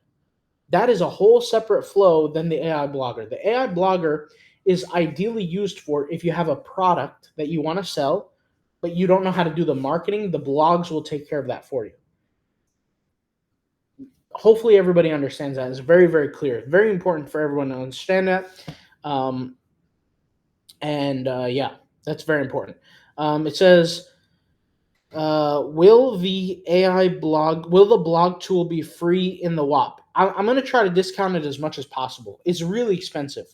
That is a whole separate flow than the AI blogger. The AI blogger is ideally used for if you have a product that you want to sell, but you don't know how to do the marketing. The blogs will take care of that for you. Hopefully everybody understands that. It's very, very clear. Very important for everyone to understand that. That's very important. It says, will the blog tool be free in the WAP? I'm going to try to discount it as much as possible. It's really expensive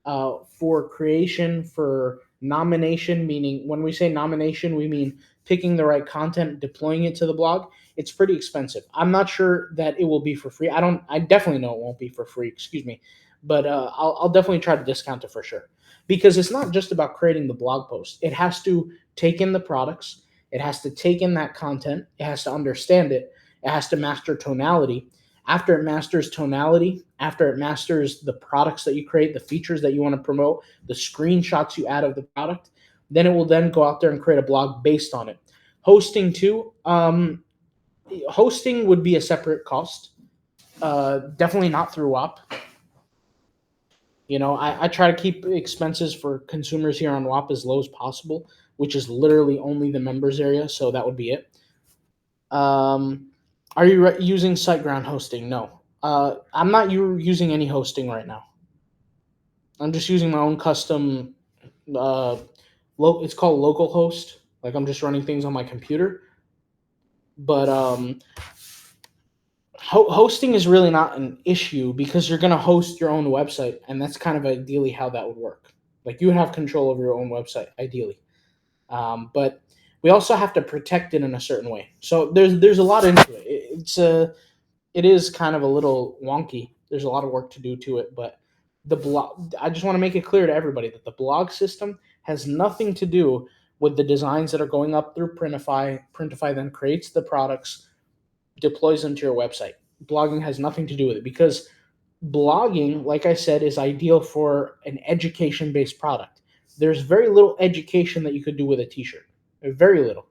for creation, for Nomination, meaning when we say nomination, we mean picking the right content, deploying it to the blog. It's pretty expensive. I'm not sure that it will be for free. I definitely know it won't be for free, excuse me. But I'll definitely try to discount it for sure. Because it's not just about creating the blog post. It has to take in the products. It has to take in that content. It has to understand it. It has to master tonality. After it masters tonality, after it masters the products that you create, the features that you want to promote, the screenshots you add of the product, then it will then go out there and create a blog based on it. Hosting too. Hosting would be a separate cost. Definitely not through WAP. I try to keep expenses for consumers here on WAP as low as possible, which is literally only the members area. So that would be it. Are you using SiteGround hosting? No. I'm not using any hosting right now. I'm just using my own custom. It's called localhost. Like I'm just running things on my computer. But hosting is really not an issue because you're going to host your own website, and that's kind of ideally how that would work. Like you would have control over your own website, ideally. But we also have to protect it in a certain way. So there's a lot into it. It is kind of a little wonky. There's a lot of work to do to it, but the blog. I just want to make it clear to everybody that the blog system has nothing to do with the designs that are going up through Printify. Printify then creates the products, deploys them to your website. Blogging has nothing to do with it because blogging, like I said, is ideal for an education-based product. There's very little education that you could do with a t-shirt. Very little.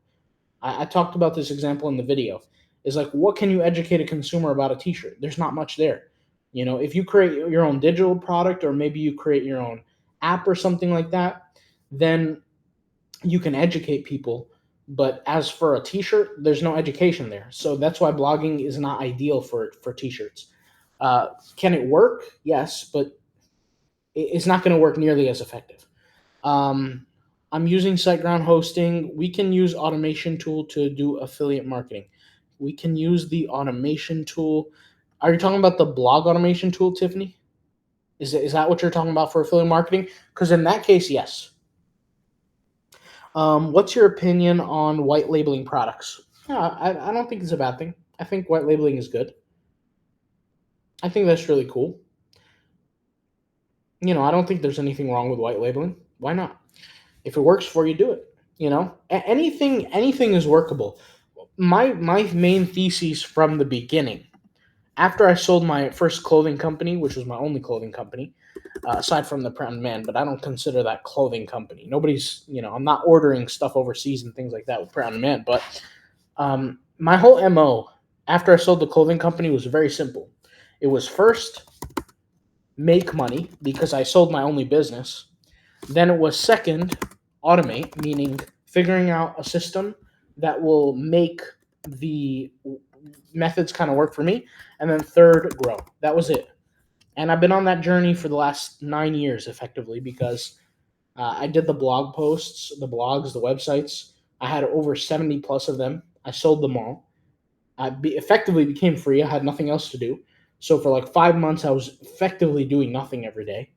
I talked about this example in the video. Is like, what can you educate a consumer about a t-shirt? There's not much there. If you create your own digital product or maybe you create your own app or something like that, then you can educate people. But as for a t-shirt, there's no education there. So that's why blogging is not ideal for t-shirts. Can it work? Yes, but it's not going to work nearly as effective. I'm using SiteGround hosting. We can use automation tool to do affiliate marketing. We can use the automation tool. Are you talking about the blog automation tool, Tiffany? Is that what you're talking about for affiliate marketing? Because in that case, yes. What's your opinion on white labeling products? I don't think it's a bad thing. I think white labeling is good. I think that's really cool. I don't think there's anything wrong with white labeling. Why not? If it works for you, do it. Anything is workable. My main thesis from the beginning, after I sold my first clothing company, which was my only clothing company, aside from the Proud Man, but I don't consider that clothing company. Nobody's, I'm not ordering stuff overseas and things like that with Proud Man. But my whole MO after I sold the clothing company was very simple. It was first, make money because I sold my only business. Then it was second, automate, meaning figuring out a system that will make the methods kind of work for me. And then third, grow. That was it. And I've been on that journey for the last 9 years effectively because I did the blog posts, the blogs, the websites. I had over 70 plus of them. I sold them all. I effectively became free. I had nothing else to do. So for like 5 months, I was effectively doing nothing every day.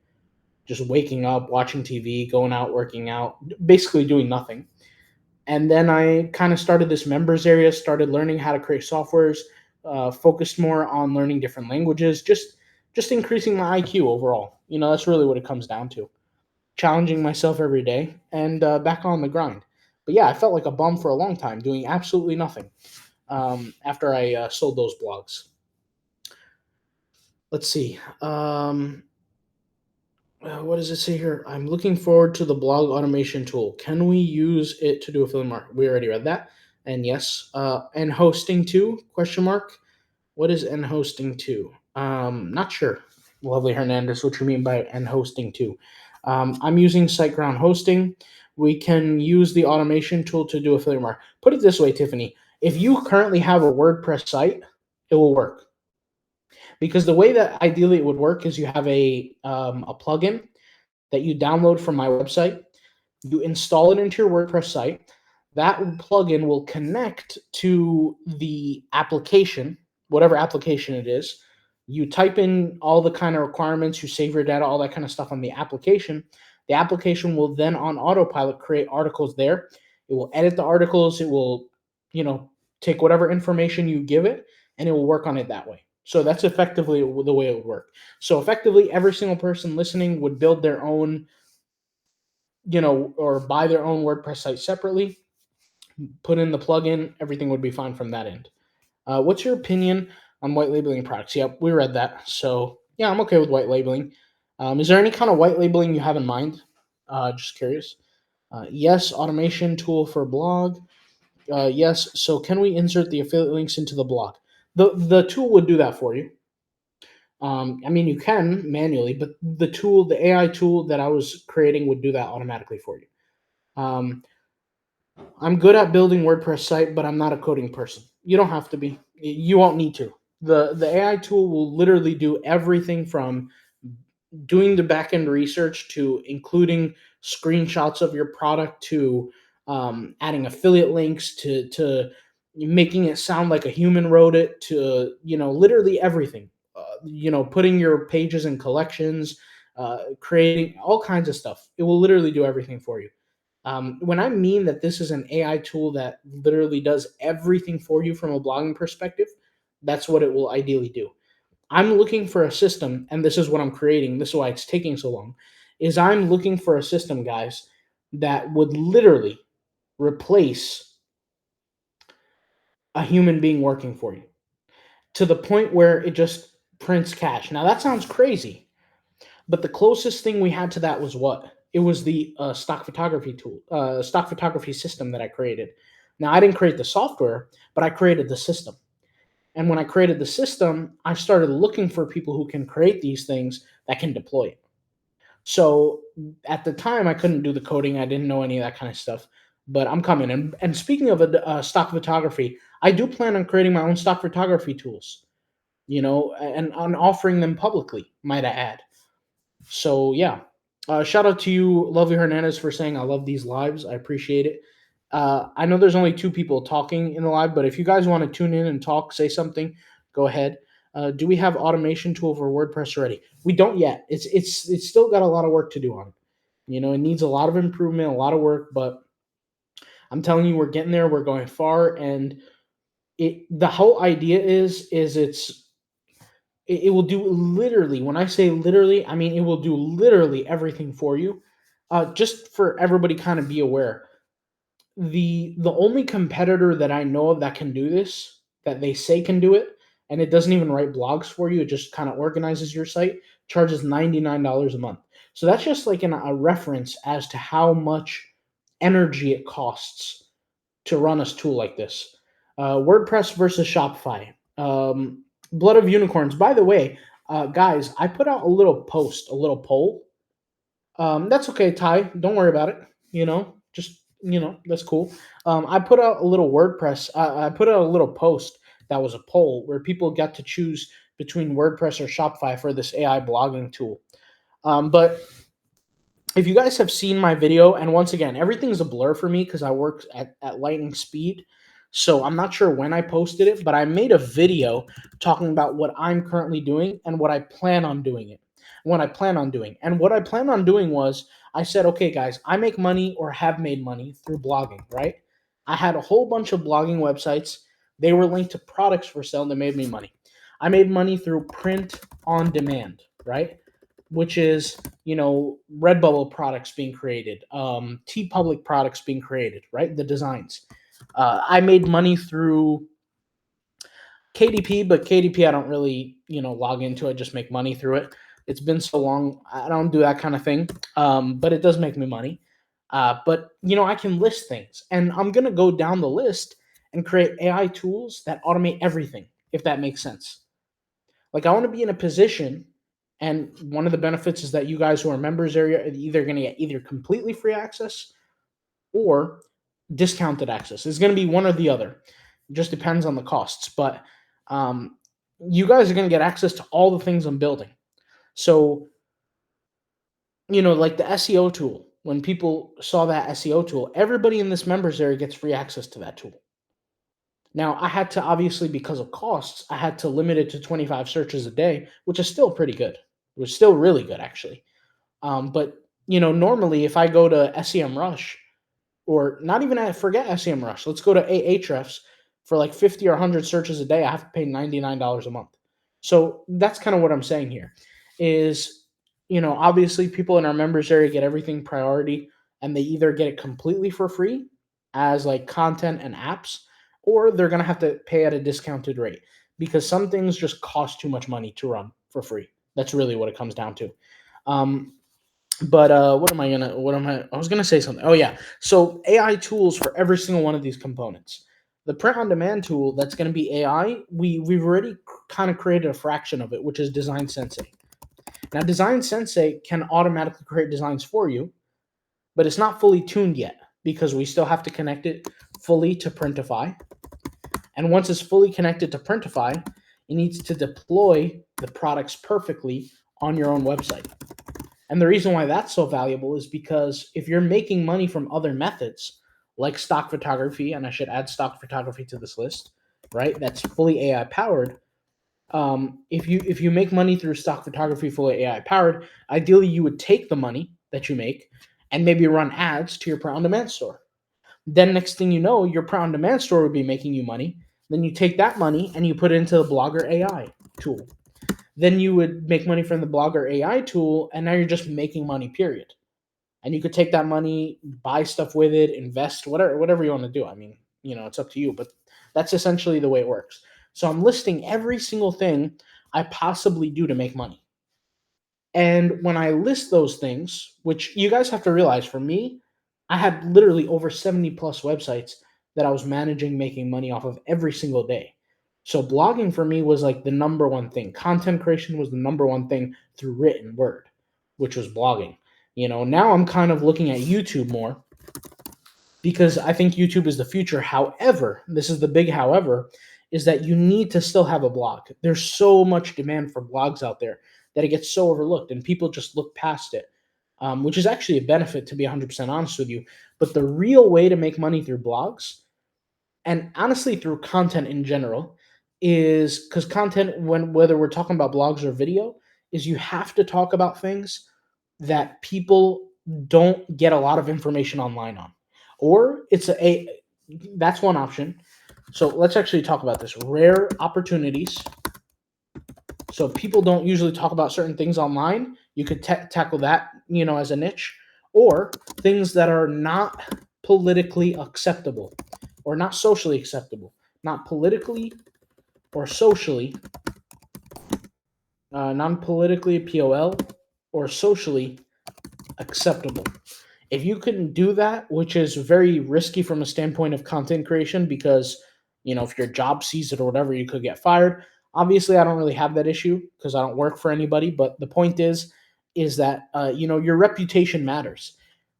Just waking up, watching TV, going out, working out, basically doing nothing. And then I kind of started this members area, started learning how to create softwares, focused more on learning different languages, just increasing my IQ overall. That's really what it comes down to. Challenging myself every day and back on the grind. But yeah, I felt like a bum for a long time doing absolutely nothing after I sold those blogs. Let's see. What does it say here? I'm looking forward to the blog automation tool. Can we use it to do affiliate marketing? We already read that. And yes. And hosting too? Question mark. What is and hosting too? Not sure. Lovely Hernandez, what you mean by and hosting too? I'm using SiteGround hosting. We can use the automation tool to do affiliate marketing. Put it this way, Tiffany. If you currently have a WordPress site, it will work. Because the way that ideally it would work is you have a plugin that you download from my website. You install it into your WordPress site. That plugin will connect to the application, whatever application it is. You type in all the kind of requirements, you save your data, all that kind of stuff on the application. The application will then on autopilot create articles there. It will edit the articles. It will, take whatever information you give it, and it will work on it that way. So that's effectively the way it would work. So effectively, every single person listening would build their own, or buy their own WordPress site separately, put in the plugin, everything would be fine from that end. What's your opinion on white labeling products? Yep, we read that. So yeah, I'm okay with white labeling. Is there any kind of white labeling you have in mind? Just curious. Yes, automation tool for blog. Yes. So can we insert the affiliate links into the blog? The tool would do that for you. I mean, you can manually, but the AI tool that I was creating would do that automatically for you. I'm good at building WordPress site, but I'm not a coding person. You don't have to be. You won't need to. The AI tool will literally do everything from doing the backend research to including screenshots of your product to adding affiliate links to making it sound like a human wrote it to literally everything. Putting your pages in collections, creating all kinds of stuff. It will literally do everything for you. When I mean that this is an AI tool that literally does everything for you from a blogging perspective, that's what it will ideally do. I'm looking for a system, and this is what I'm creating. This is why it's taking so long. Is I'm looking for a system, guys, that would literally replace a human being working for you to the point where it just prints cash. Now that sounds crazy, but the closest thing we had to that was what? It was the stock photography tool, stock photography system that I created. Now I didn't create the software, but I created the system. And when I created the system, I started looking for people who can create these things that can deploy it. So at the time, I couldn't do the coding. I didn't know any of that kind of stuff. But I'm coming. And speaking of stock photography, I do plan on creating my own stock photography tools, and on offering them publicly, might I add. So yeah, shout out to you, Lovely Hernandez, for saying I love these lives. I appreciate it. I know there's only two people talking in the live, but if you guys want to tune in and talk, say something, go ahead. Do we have automation tool for WordPress ready? We don't yet. It's still got a lot of work to do on it. It needs a lot of improvement, a lot of work, but I'm telling you, we're getting there. We're going far, and the whole idea it will do literally, when I say literally, I mean it will do literally everything for you. Just for everybody kind of be aware, the only competitor that I know of that can do this, that they say can do it, and it doesn't even write blogs for you, it just kind of organizes your site, charges $99 a month. So that's just like a reference as to how much energy it costs to run a tool like this. WordPress versus Shopify. Blood of Unicorns. By the way, guys, I put out a little post, a little poll. That's okay, Ty. Don't worry about it. Just that's cool. I put out a little WordPress. I put out a little post that was a poll where people got to choose between WordPress or Shopify for this AI blogging tool. But if you guys have seen my video, and once again, everything's a blur for me because I work at lightning speed. So I'm not sure when I posted it, but I made a video talking about what I'm currently doing and what I plan on doing it. What I plan on doing. And what I plan on doing was I said, okay, guys, I make money or have made money through blogging, right? I had a whole bunch of blogging websites. They were linked to products for sale that made me money. I made money through print on demand, right? Which is, Redbubble products being created, TeePublic products being created, right? The designs. I made money through KDP, but KDP I don't really, log into. I just make money through it. It's been so long, I don't do that kind of thing, but it does make me money. But, I can list things, and I'm going to go down the list and create AI tools that automate everything, if that makes sense. Like, I want to be in a position, and one of the benefits is that you guys who are members are either going to get either completely free access or discounted access. It's going to be one or the other. It just depends on the costs. But you guys are going to get access to all the things I'm building. So, like the SEO tool, when people saw that SEO tool, everybody in this members area gets free access to that tool. Now, I had to, obviously, because of costs, I had to limit it to 25 searches a day, which is still pretty good. It was still really good, actually. But normally if I go to SEMrush, or not even forget SEMrush, let's go to Ahrefs for like 50 or 100 searches a day, I have to pay $99 a month. So that's kind of what I'm saying here is, obviously people in our members area get everything priority, and they either get it completely for free as like content and apps, or they're going to have to pay at a discounted rate because some things just cost too much money to run for free. That's really what it comes down to. But I was gonna say something. Oh yeah. So AI tools for every single one of these components. The print on demand tool that's going to be AI, we've already kind of created a fraction of it, which is Design Sensei. Now Design Sensei can automatically create designs for you, but it's not fully tuned yet because we still have to connect it fully to Printify. And once it's fully connected to Printify, it needs to deploy the products perfectly on your own website. And the reason why that's so valuable is because if you're making money from other methods, like stock photography, and I should add stock photography to this list, right? That's fully AI powered. If you make money through stock photography fully AI powered, ideally you would take the money that you make and maybe run ads to your print on demand store. Then next thing you know, your print on demand store would be making you money. Then you take that money and you put it into the Blogger AI tool. Then you would make money from the Blogger AI tool, and now you're just making money, period. And you could take that money, buy stuff with it, invest, whatever you want to do. I mean, it's up to you, but that's essentially the way it works. So I'm listing every single thing I possibly do to make money. And when I list those things, which you guys have to realize, for me, I had literally over 70 plus websites that I was managing, making money off of every single day. So blogging for me was like the number one thing. Content creation was the number one thing through written word, which was blogging. Now I'm kind of looking at YouTube more because I think YouTube is the future. However, this is the big however, is that you need to still have a blog. There's so much demand for blogs out there that it gets so overlooked and people just look past it, which is actually a benefit, to be 100% honest with you. But the real way to make money through blogs, and honestly through content in general, is because content, whether we're talking about blogs or video, is you have to talk about things that people don't get a lot of information online on. Or that's one option. So let's actually talk about this. Rare opportunities. So people don't usually talk about certain things online. You could tackle that, as a niche. Or things that are not politically acceptable or not socially acceptable. Not politically or socially, non-politically, POL, or socially acceptable. If you can do that, which is very risky from a standpoint of content creation, because if your job sees it or whatever, you could get fired. Obviously, I don't really have that issue because I don't work for anybody. But the point is that your reputation matters.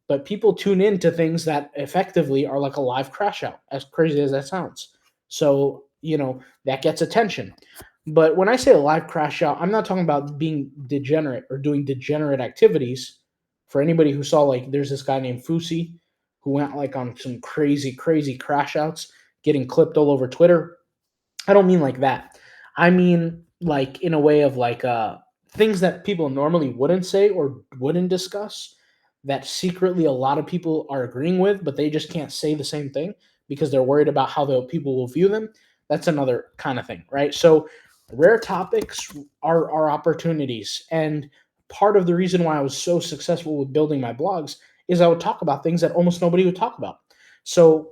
But people tune in to things that effectively are like a live crash out, as crazy as that sounds. So that gets attention. But when I say a live crash out, I'm not talking about being degenerate or doing degenerate activities. For anybody who saw, like, there's this guy named Fusi who went like on some crazy, crazy crash outs, getting clipped all over Twitter. I don't mean like that. I mean like in a way of like things that people normally wouldn't say or wouldn't discuss, that secretly a lot of people are agreeing with, but they just can't say the same thing because they're worried about how the people will view them. That's another kind of thing, right? So rare topics are opportunities. And part of the reason why I was so successful with building my blogs is I would talk about things that almost nobody would talk about. So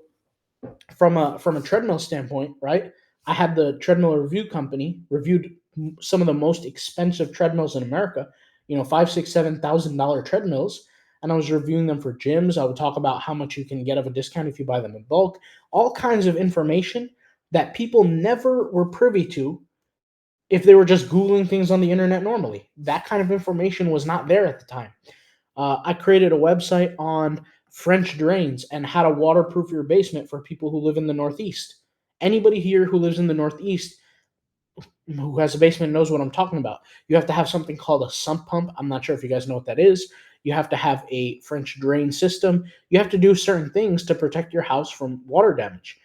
from a treadmill standpoint, right? I had the treadmill review company reviewed some of the most expensive treadmills in America, $5, $6, $7,000 treadmills. And I was reviewing them for gyms. I would talk about how much you can get of a discount if you buy them in bulk, all kinds of information that people never were privy to if they were just Googling things on the internet normally. That kind of information was not there at the time. I created a website on French drains and how to waterproof your basement for people who live in the Northeast. Anybody here who lives in the Northeast who has a basement knows what I'm talking about. You have to have something called a sump pump. I'm not sure if you guys know what that is. You have to have a French drain system. You have to do certain things to protect your house from water damage.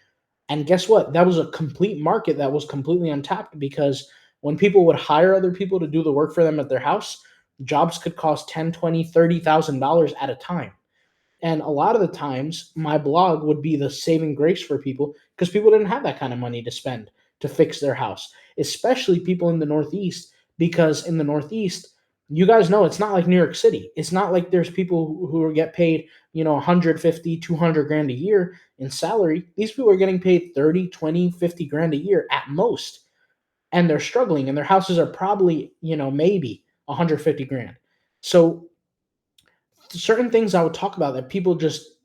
And guess what? That was a complete market that was completely untapped because when people would hire other people to do the work for them at their house, Jobs could cost $10, $20, $30,000 at a time. And a lot of the times, my blog would be the saving grace for people because people didn't have that kind of money to spend to fix their house, especially people in the Northeast. Because in the Northeast, you guys know it's not like New York City. It's not like there's people who get paid, 150, 200 grand a year in salary. These people are getting paid 30, 20, 50 grand a year at most. And they're struggling, and their houses are probably, maybe 150 grand. So certain things I would talk about that people just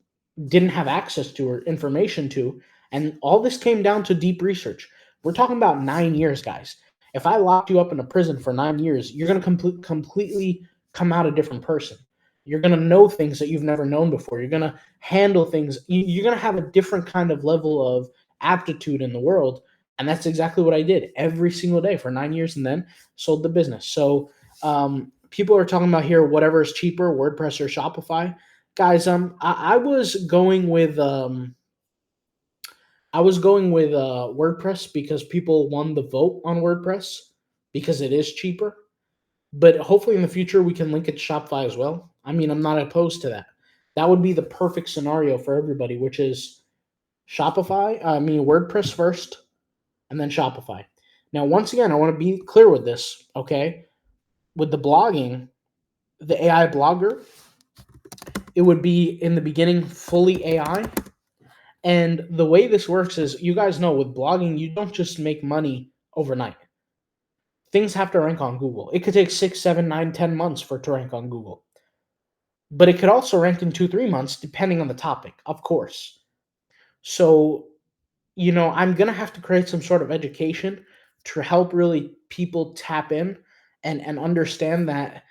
didn't have access to or information to. And all this came down to deep research. We're talking about 9 years, guys. If I locked you up in a prison for 9 years, you're going to completely come out a different person. You're going to know things that you've never known before. You're going to handle things. You're going to have a different kind of level of aptitude in the world. And that's exactly what I did every single day for 9 years, and then sold the business. So people are talking about here, whatever is cheaper, WordPress or Shopify. Guys, I was going with WordPress because people won the vote on WordPress because it is cheaper. But hopefully in the future we can link it to Shopify as well. I mean, I'm not opposed to that. That would be the perfect scenario for everybody, which is WordPress first and then Shopify. Now, once again, I want to be clear with this, okay? With the blogging, the AI blogger, it would be in the beginning fully AI. And the way this works is, you guys know with blogging, you don't just make money overnight. Things have to rank on Google. It could take 6, 7, 9, 10 months for it to rank on Google. But it could also rank in 2, 3 months, depending on the topic, of course. So, I'm going to have to create some sort of education to help really people tap in and understand that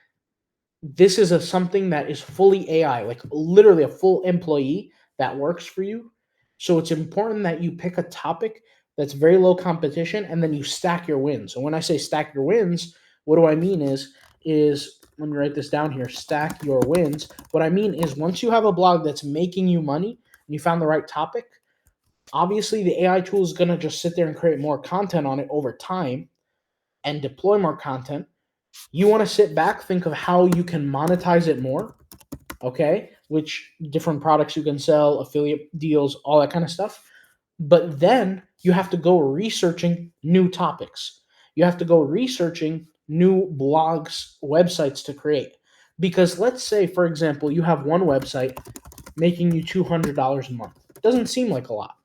this is something that is fully AI, like literally a full employee that works for you. So it's important that you pick a topic that's very low competition, and then you stack your wins. And when I say stack your wins, what do I mean is let me write this down here, stack your wins. What I mean is, once you have a blog that's making you money and you found the right topic, obviously the AI tool is going to just sit there and create more content on it over time and deploy more content. You want to sit back, think of how you can monetize it more, okay? Which different products you can sell, affiliate deals, all that kind of stuff. But then you have to go researching new topics. You have to go researching new blogs, websites to create. Because let's say, for example, you have one website making you $200 a month. It doesn't seem like a lot.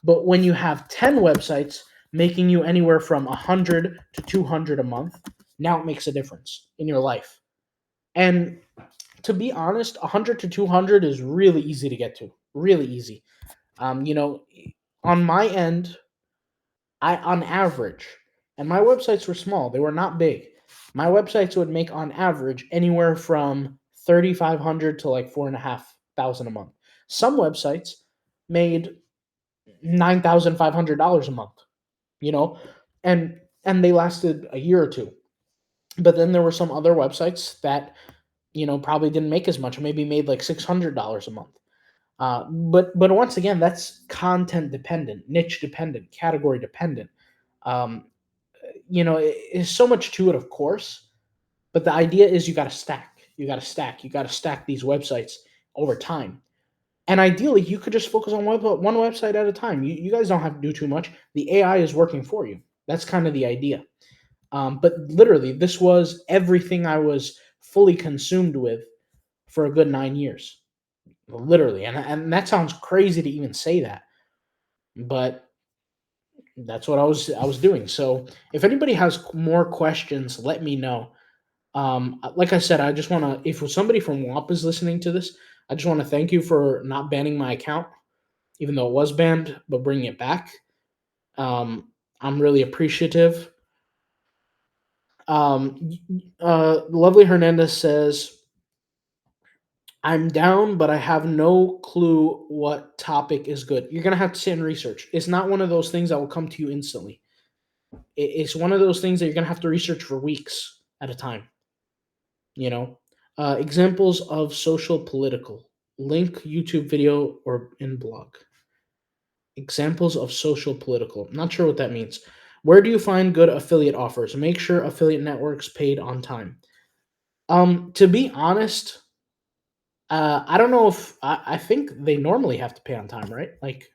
But when you have 10 websites making you anywhere from 100 to 200 a month, now it makes a difference in your life. And to be honest, 100 to 200 is really easy to get to. Really easy. On my end, on average, and my websites were small, they were not big. My websites would make on average anywhere from 3,500 to like 4,500 a month. Some websites made $9,500 a month, and they lasted a year or two. But then there were some other websites that, probably didn't make as much, or maybe made like $600 a month. But once again, that's content dependent, niche dependent, category dependent. There's so much to it, of course, but the idea is you got to stack. You got to stack these websites over time. And ideally, you could just focus on one website at a time. You guys don't have to do too much. The AI is working for you. That's kind of the idea. But literally, this was everything I was fully consumed with for a good 9 years. Literally. And that sounds crazy to even say that. But that's what I was doing. So if anybody has more questions, let me know. Like I said, I just want to, if somebody from WAP is listening to this, I just want to thank you for not banning my account, even though it was banned, but bringing it back. I'm really appreciative. Lovely Hernandez says, I'm down, but I have no clue what topic is good. You're going to have to sit and research. It's not one of those things that will come to you instantly. It's one of those things that you're going to have to research for weeks at a time. Examples of social political. Link YouTube video or in blog. Examples of social political. Not sure what that means. Where do you find good affiliate offers? Make sure affiliate networks paid on time. To be honest, I don't know if I think they normally have to pay on time, right? Like,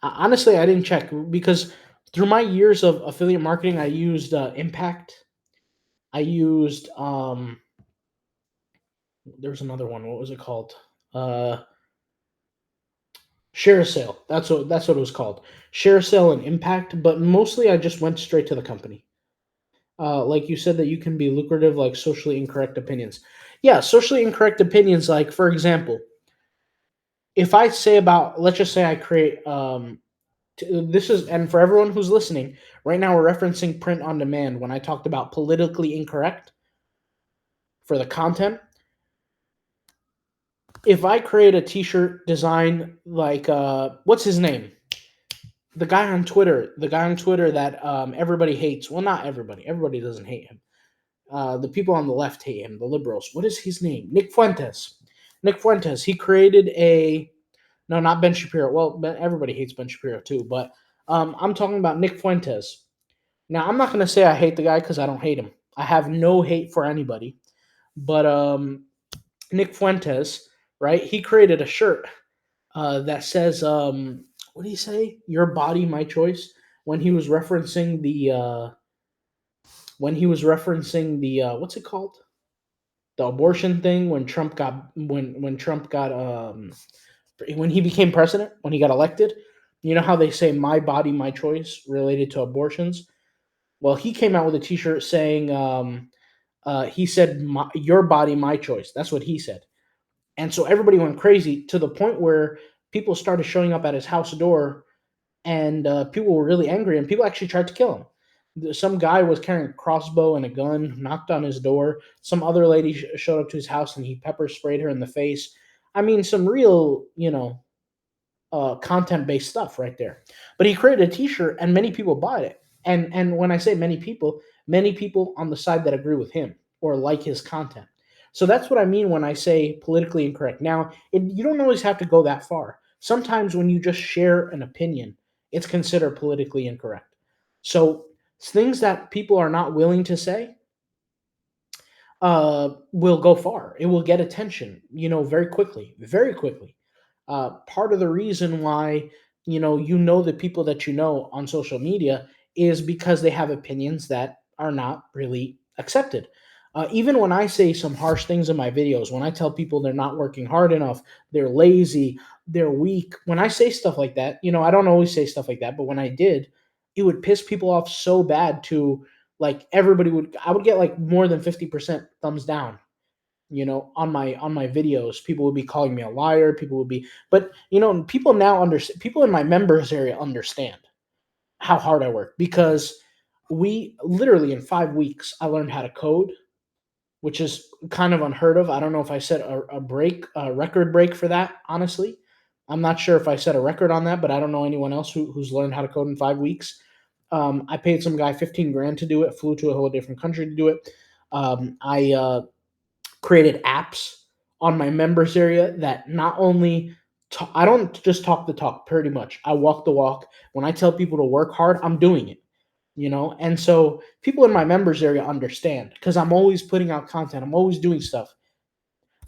honestly, I didn't check because through my years of affiliate marketing, I used Impact. I used there's another one. What was it called? Uh, Share Sale. That's what it was called. Share Sale and Impact. But mostly, I just went straight to the company. Like you said, that you can be lucrative, like socially incorrect opinions. Yeah, socially incorrect opinions. Like, for example, if I say about, let's just say I create this is, and for everyone who's listening right now, we're referencing print on demand when I talked about politically incorrect for the content. If I create a t-shirt design like what's his name, the guy on Twitter that everybody hates, well, not everybody doesn't hate him, the people on the left hate him, the liberals. What is his name? Nick Fuentes. He created a, no, not Ben Shapiro. Well, everybody hates Ben Shapiro too, but I'm talking about Nick Fuentes. Now, I'm not going to say I hate the guy because I don't hate him. I have no hate for anybody. But Nick Fuentes, right? He created a shirt that says, what do you say? Your body, my choice. When he was referencing the what's it called? The abortion thing when Trump got when Trump got when he became president, when he got elected. You know how they say "my body, my choice" related to abortions. Well, he came out with a T-shirt saying, he said, "Your body, my choice." That's what he said, and so everybody went crazy to the point where people started showing up at his house door, and people were really angry, and people actually tried to kill him. Some guy was carrying a crossbow and a gun, knocked on his door. Some other lady showed up to his house, and he pepper sprayed her in the face. I mean, some real, content based stuff right there. But he created a T-shirt, and many people bought it. And when I say many people on the side that agree with him or like his content. So that's what I mean when I say politically incorrect. Now, you don't always have to go that far. Sometimes when you just share an opinion, it's considered politically incorrect. So things that people are not willing to say will go far. It will get attention, very quickly, very quickly. Part of the reason why the people that you know on social media is because they have opinions that are not really accepted. Even when I say some harsh things in my videos, when I tell people they're not working hard enough, they're lazy, they're weak, when I say stuff like that, I don't always say stuff like that, but when I did, it would piss people off so bad to, like, I would get like more than 50% thumbs down, on my videos. People would be calling me a liar. People would be, but people now understand. People in my members area understand how hard I work, because we literally in 5 weeks I learned how to code, which is kind of unheard of. I don't know if I set a record break for that. Honestly, I'm not sure if I set a record on that, but I don't know anyone else who's learned how to code in 5 weeks. I paid some guy 15 grand to do it. Flew to a whole different country to do it. I created apps on my members area that not only I don't just talk the talk, pretty much. I walk the walk. When I tell people to work hard, I'm doing it, And so people in my members area understand because I'm always putting out content. I'm always doing stuff.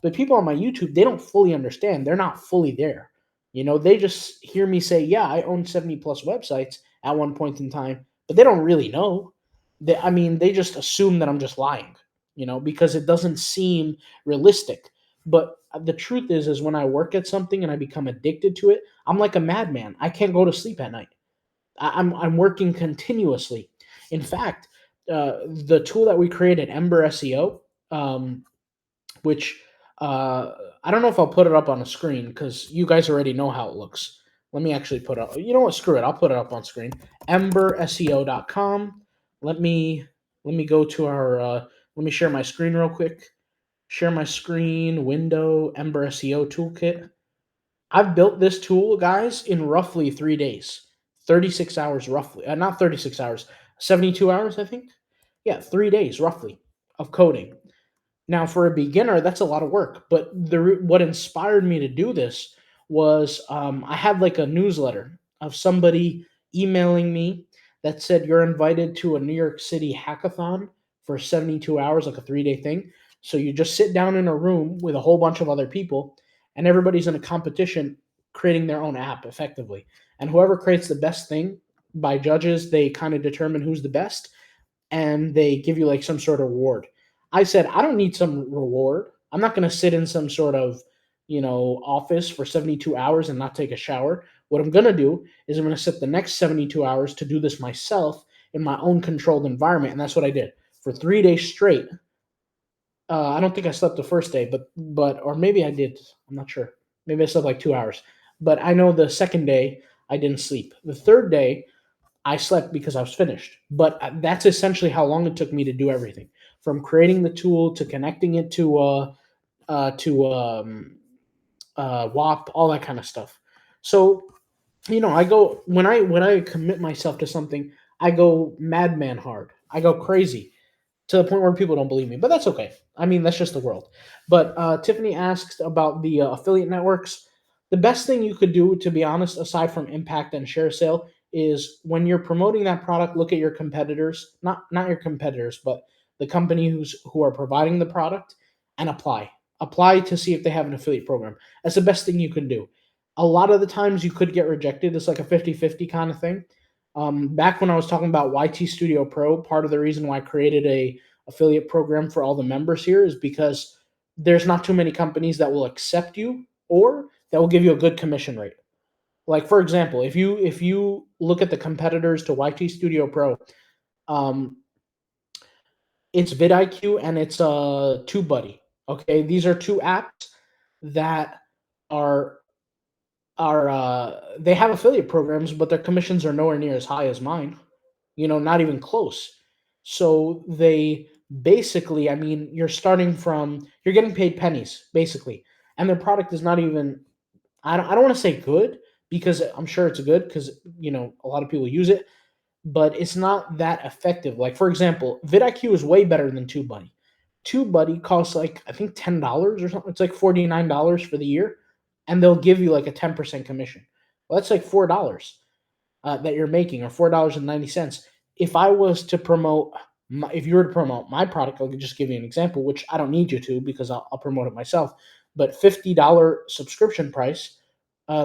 But people on my YouTube, they don't fully understand. They're not fully there. They just hear me say, yeah, I own 70 plus websites at one point in time, but they don't really know. They just assume that I'm just lying, because it doesn't seem realistic. But the truth is when I work at something and I become addicted to it, I'm like a madman. I can't go to sleep at night. I'm working continuously. In fact, the tool that we created, Ember SEO, which I don't know if I'll put it up on a screen because you guys already know how it looks. Let me actually put up. You know what? Screw it. I'll put it up on screen. EmberSEO.com. Let me go to our. Let me share my screen real quick. Share my screen. Window. Ember SEO toolkit. I've built this tool, guys, in roughly 3 days. 36 hours, roughly. Not 36 hours. 72 hours, I think. Yeah, 3 days roughly of coding. Now, for a beginner, that's a lot of work. But what inspired me to do this was I had like a newsletter of somebody emailing me that said, you're invited to a New York City hackathon for 72 hours, like a 3-day thing. So you just sit down in a room with a whole bunch of other people, and everybody's in a competition creating their own app effectively. And whoever creates the best thing, by judges, they kind of determine who's the best, and they give you like some sort of reward. I said, I don't need some reward. I'm not going to sit in some sort of, office for 72 hours and not take a shower. What I'm going to do is I'm going to sit the next 72 hours to do this myself in my own controlled environment. And that's what I did for 3 days straight. I don't think I slept the first day, or maybe I did. I'm not sure. Maybe I slept like 2 hours. But I know the second day I didn't sleep. The third day I slept because I was finished. But that's essentially how long it took me to do everything, from creating the tool to connecting it to WAP, all that kind of stuff. So I go when I commit myself to something, I go madman hard. I go crazy to the point where people don't believe me, but that's okay. I mean, that's just the world. But Tiffany asked about the affiliate networks. The best thing you could do, to be honest, aside from impact and share sale, is when you're promoting that product, look at your competitors, not your competitors, but the company who are providing the product, and apply to see if they have an affiliate program. That's the best thing you can do. A lot of the times you could get rejected. It's like a 50-50 kind of thing. Back when I was talking about YT Studio Pro, part of the reason why I created a affiliate program for all the members here is because there's not too many companies that will accept you or that will give you a good commission rate. Like, for example, if you look at the competitors to YT Studio Pro, um, it's vidIQ and it's TubeBuddy. Okay, these are two apps that are they have affiliate programs, but their commissions are nowhere near as high as mine. Not even close. So they basically, I mean, you're getting paid pennies basically, and their product is not even. I don't want to say good, because I'm sure it's good, because a lot of people use it, but it's not that effective. Like, for example, vidIQ is way better than TubeBuddy. TubeBuddy costs like, I think, $10 or something. It's like $49 for the year, and they'll give you like a 10% commission. Well, that's like $4 that you're making, or $4.90. If I was to promote, if you were to promote my product, I'll just give you an example, which I don't need you to, because I'll promote it myself. But $50 subscription price,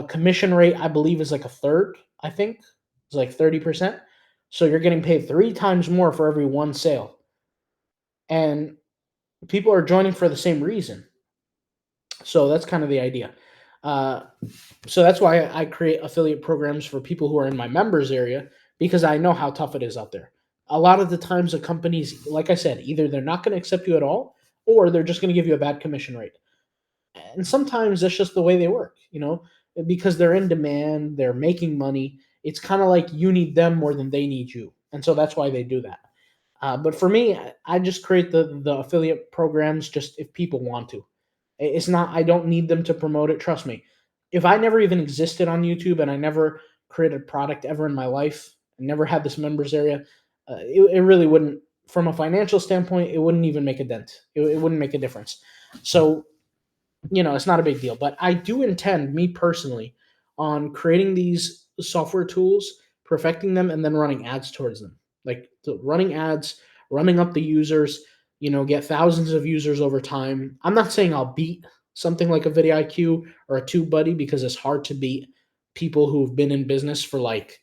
commission rate, I believe, is like a third. I think it's like 30%. So you're getting paid 3 times more for every one sale, and people are joining for the same reason. So that's kind of the idea. Uh, so that's why I create affiliate programs for people who are in my members area, because I know how tough it is out there. A lot of the times, the companies, like I said, either they're not going to accept you at all, or they're just going to give you a bad commission rate. And sometimes that's just the way they work, because they're in demand, they're making money. It's kind of like you need them more than they need you. And so that's why they do that. But for me, I just create the affiliate programs just if people want to. It's not, I don't need them to promote it. Trust me. If I never even existed on YouTube and I never created a product ever in my life, I never had this members area, it really wouldn't, from a financial standpoint, it wouldn't even make a dent. It wouldn't make a difference. So, it's not a big deal. But I do intend, me personally, on creating these software tools, perfecting them, and then running ads towards them. Like running ads, running up the users, get thousands of users over time. I'm not saying I'll beat something like a vidIQ or a TubeBuddy, because it's hard to beat people who've been in business for like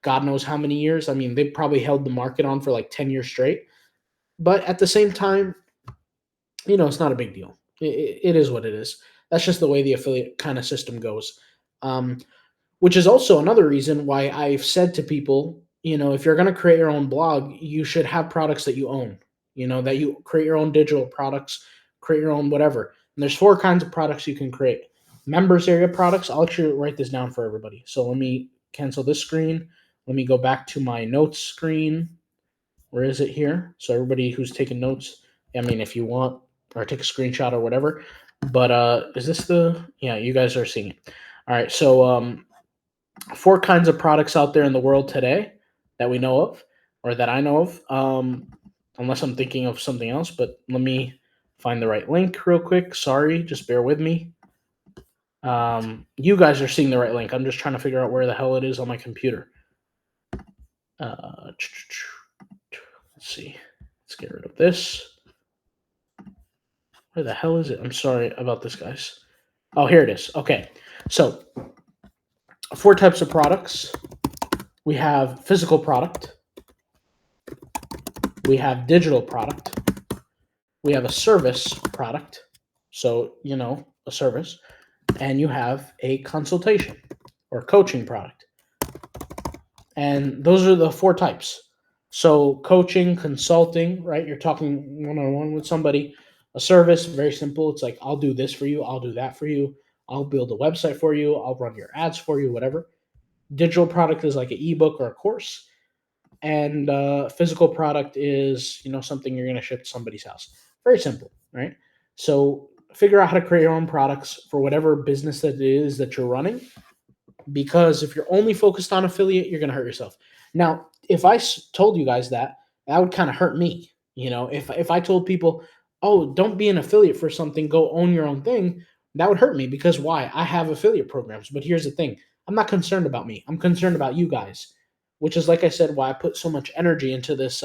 God knows how many years. I mean, they probably held the market on for like 10 years straight. But at the same time, it's not a big deal. It is what it is. That's just the way the affiliate kind of system goes. Um, which is also another reason why I've said to people, if you're going to create your own blog, you should have products that you own, that you create your own digital products, create your own whatever. And there's 4 kinds of products you can create. Members area products, I'll actually write this down for everybody. So let me cancel this screen. Let me go back to my notes screen. Where is it here? So everybody who's taking notes, I mean, if you want, or take a screenshot or whatever. But is this yeah, you guys are seeing it. All right, so 4 kinds of products out there in the world today that we know of, or that I know of, unless I'm thinking of something else. But let me find the right link real quick. Sorry, just bear with me. You guys are seeing the right link. I'm just trying to figure out where the hell it is on my computer. Let's see. Let's get rid of this. Where the hell is it? I'm sorry about this, guys. Oh, here it is. Okay. So, 4 types of products. We have physical product, we have digital product, we have a service product. So, a service, and you have a consultation or coaching product. And those are the 4 types. So, coaching, consulting, right? You're talking one on one with somebody. A service, very simple. It's like, I'll do this for you, I'll do that for you, I'll build a website for you, I'll run your ads for you, whatever. Digital product is like an ebook or a course. And physical product is, something you're going to ship to somebody's house. Very simple, right? So, figure out how to create your own products for whatever business that it is that you're running, because if you're only focused on affiliate, you're going to hurt yourself. Now, if I told you guys that would kind of hurt me. If I told people, oh, don't be an affiliate for something, go own your own thing, that would hurt me, because why? I have affiliate programs. But here's the thing, I'm not concerned about me, I'm concerned about you guys, which is, like I said, why I put so much energy into this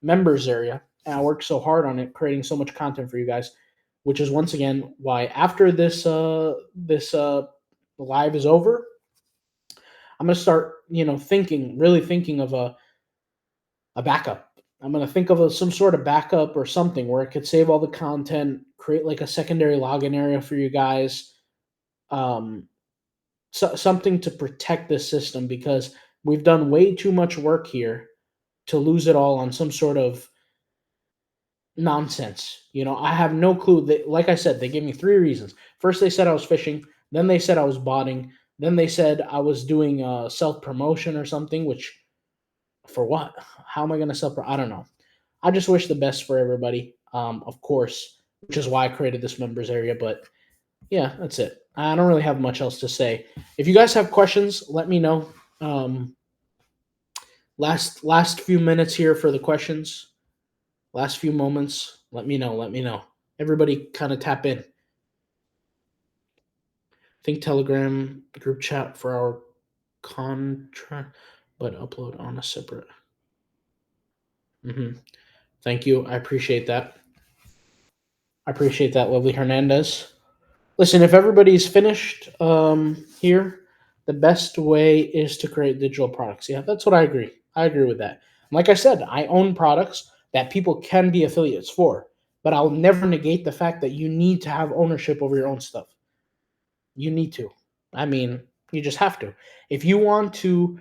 members area, and I worked so hard on it, creating so much content for you guys, which is, once again, why after this live is over, I'm going to start, really thinking of a backup. I'm going to think of some sort of backup or something where I could save all the content, create like a secondary login area for you guys, something to protect this system, because we've done way too much work here to lose it all on some sort of nonsense. I have no clue. Like I said, they gave me 3 reasons. First, they said I was phishing. Then they said I was botting. Then they said I was doing self promotion or something. Which, for what? How am I going to self? I don't know. I just wish the best for everybody. Of course, which is why I created this members area. But yeah, that's it. I don't really have much else to say. If you guys have questions, let me know. Last few minutes here for the questions. Last few moments. Let me know. Let me know. Everybody kind of tap in. Think Telegram group chat for our contract, but upload on a separate. Thank you. I appreciate that. Lovely Hernandez. Listen, if everybody's finished here, the best way is to create digital products. Yeah, that's what I agree. I agree with that. Like I said, I own products that people can be affiliates for, but I'll never negate the fact that you need to have ownership over your own stuff. You need to. I mean, you just have to. If you want to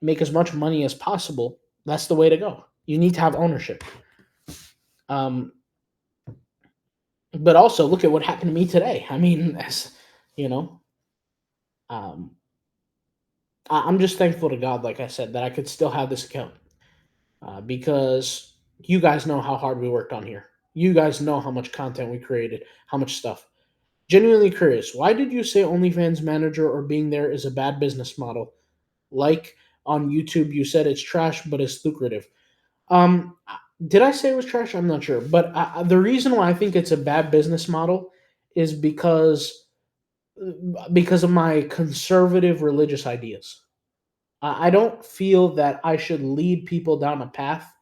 make as much money as possible, that's the way to go. You need to have ownership. But also, look at what happened to me today. I mean, I'm just thankful to God, like I said, that I could still have this account, because you guys know how hard we worked on here. You guys know how much content we created, how much stuff. Genuinely curious, why did you say OnlyFans manager or being there is a bad business model? Like on YouTube, you said it's trash, but it's lucrative. Did I say it was trash? I'm not sure. But the reason why I think it's a bad business model is because of my conservative religious ideas. I don't feel that I should lead people down a path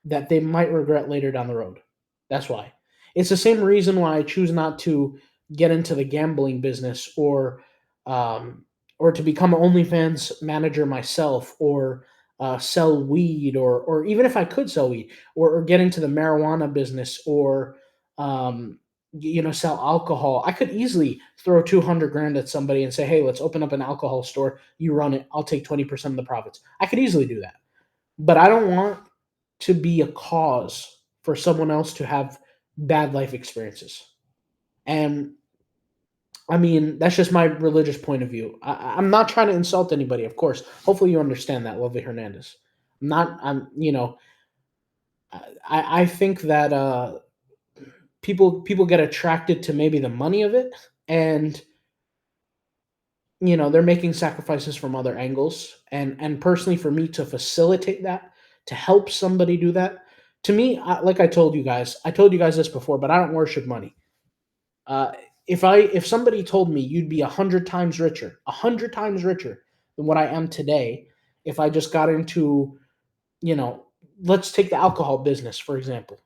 that they might regret later down the road. That's why. It's the same reason why I choose not to get into the gambling business, or to become an OnlyFans manager myself, or sell weed, or even if I could sell weed, or get into the marijuana business, or sell alcohol. I could easily throw 200 grand at somebody and say, hey, let's open up an alcohol store. You run it. I'll take 20% of the profits. I could easily do that. But I don't want to be a cause for someone else to have bad life experiences. And I mean, that's just my religious point of view. I'm not trying to insult anybody, of course. Hopefully you understand that, lovely Hernandez. I think that people get attracted to maybe the money of it, and they're making sacrifices from other angles. And personally, for me to facilitate that, to help somebody do that, to me, like I told you guys this before, but I don't worship money. If somebody told me you'd be 100 times richer than what I am today, if I just got into, let's take the alcohol business, for example.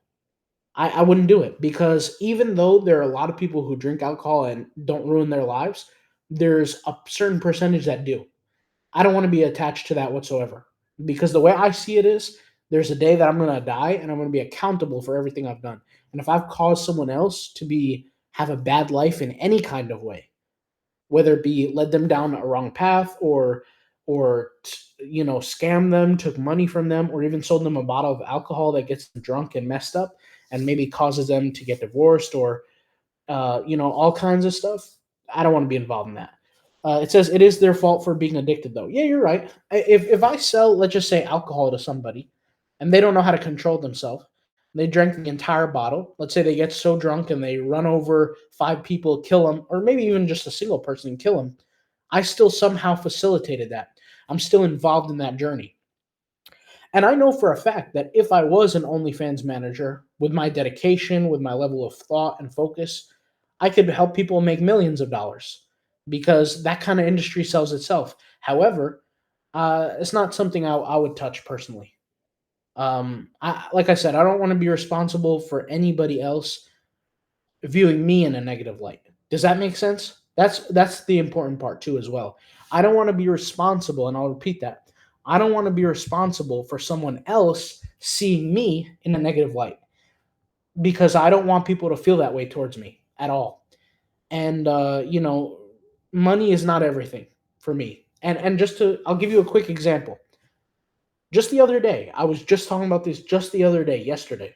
I wouldn't do it, because even though there are a lot of people who drink alcohol and don't ruin their lives, there's a certain percentage that do. I don't want to be attached to that whatsoever, because the way I see it is, there's a day that I'm going to die and I'm going to be accountable for everything I've done. And if I've caused someone else to be have a bad life in any kind of way, whether it be led them down a wrong path, or scam them, took money from them, or even sold them a bottle of alcohol that gets them drunk and messed up and maybe causes them to get divorced, or all kinds of stuff. I don't want to be involved in that. It says it is their fault for being addicted, though. Yeah, you're right. If I sell, let's just say, alcohol to somebody, and they don't know how to control themselves, they drank the entire bottle. Let's say they get so drunk and they run over 5 people, kill them, or maybe even just a single person and kill them. I still somehow facilitated that. I'm still involved in that journey. And I know for a fact that if I was an OnlyFans manager, with my dedication, with my level of thought and focus, I could help people make millions of dollars, because that kind of industry sells itself. However, it's not something I would touch personally. Like I said, I don't want to be responsible for anybody else viewing me in a negative light. Does that make sense? That's the important part too as well. I don't want to be responsible, and I'll repeat that. I don't want to be responsible for someone else seeing me in a negative light, because I don't want people to feel that way towards me at all. And money is not everything for me. And I'll give you a quick example. Just the other day, I was just talking about this just the other day, yesterday.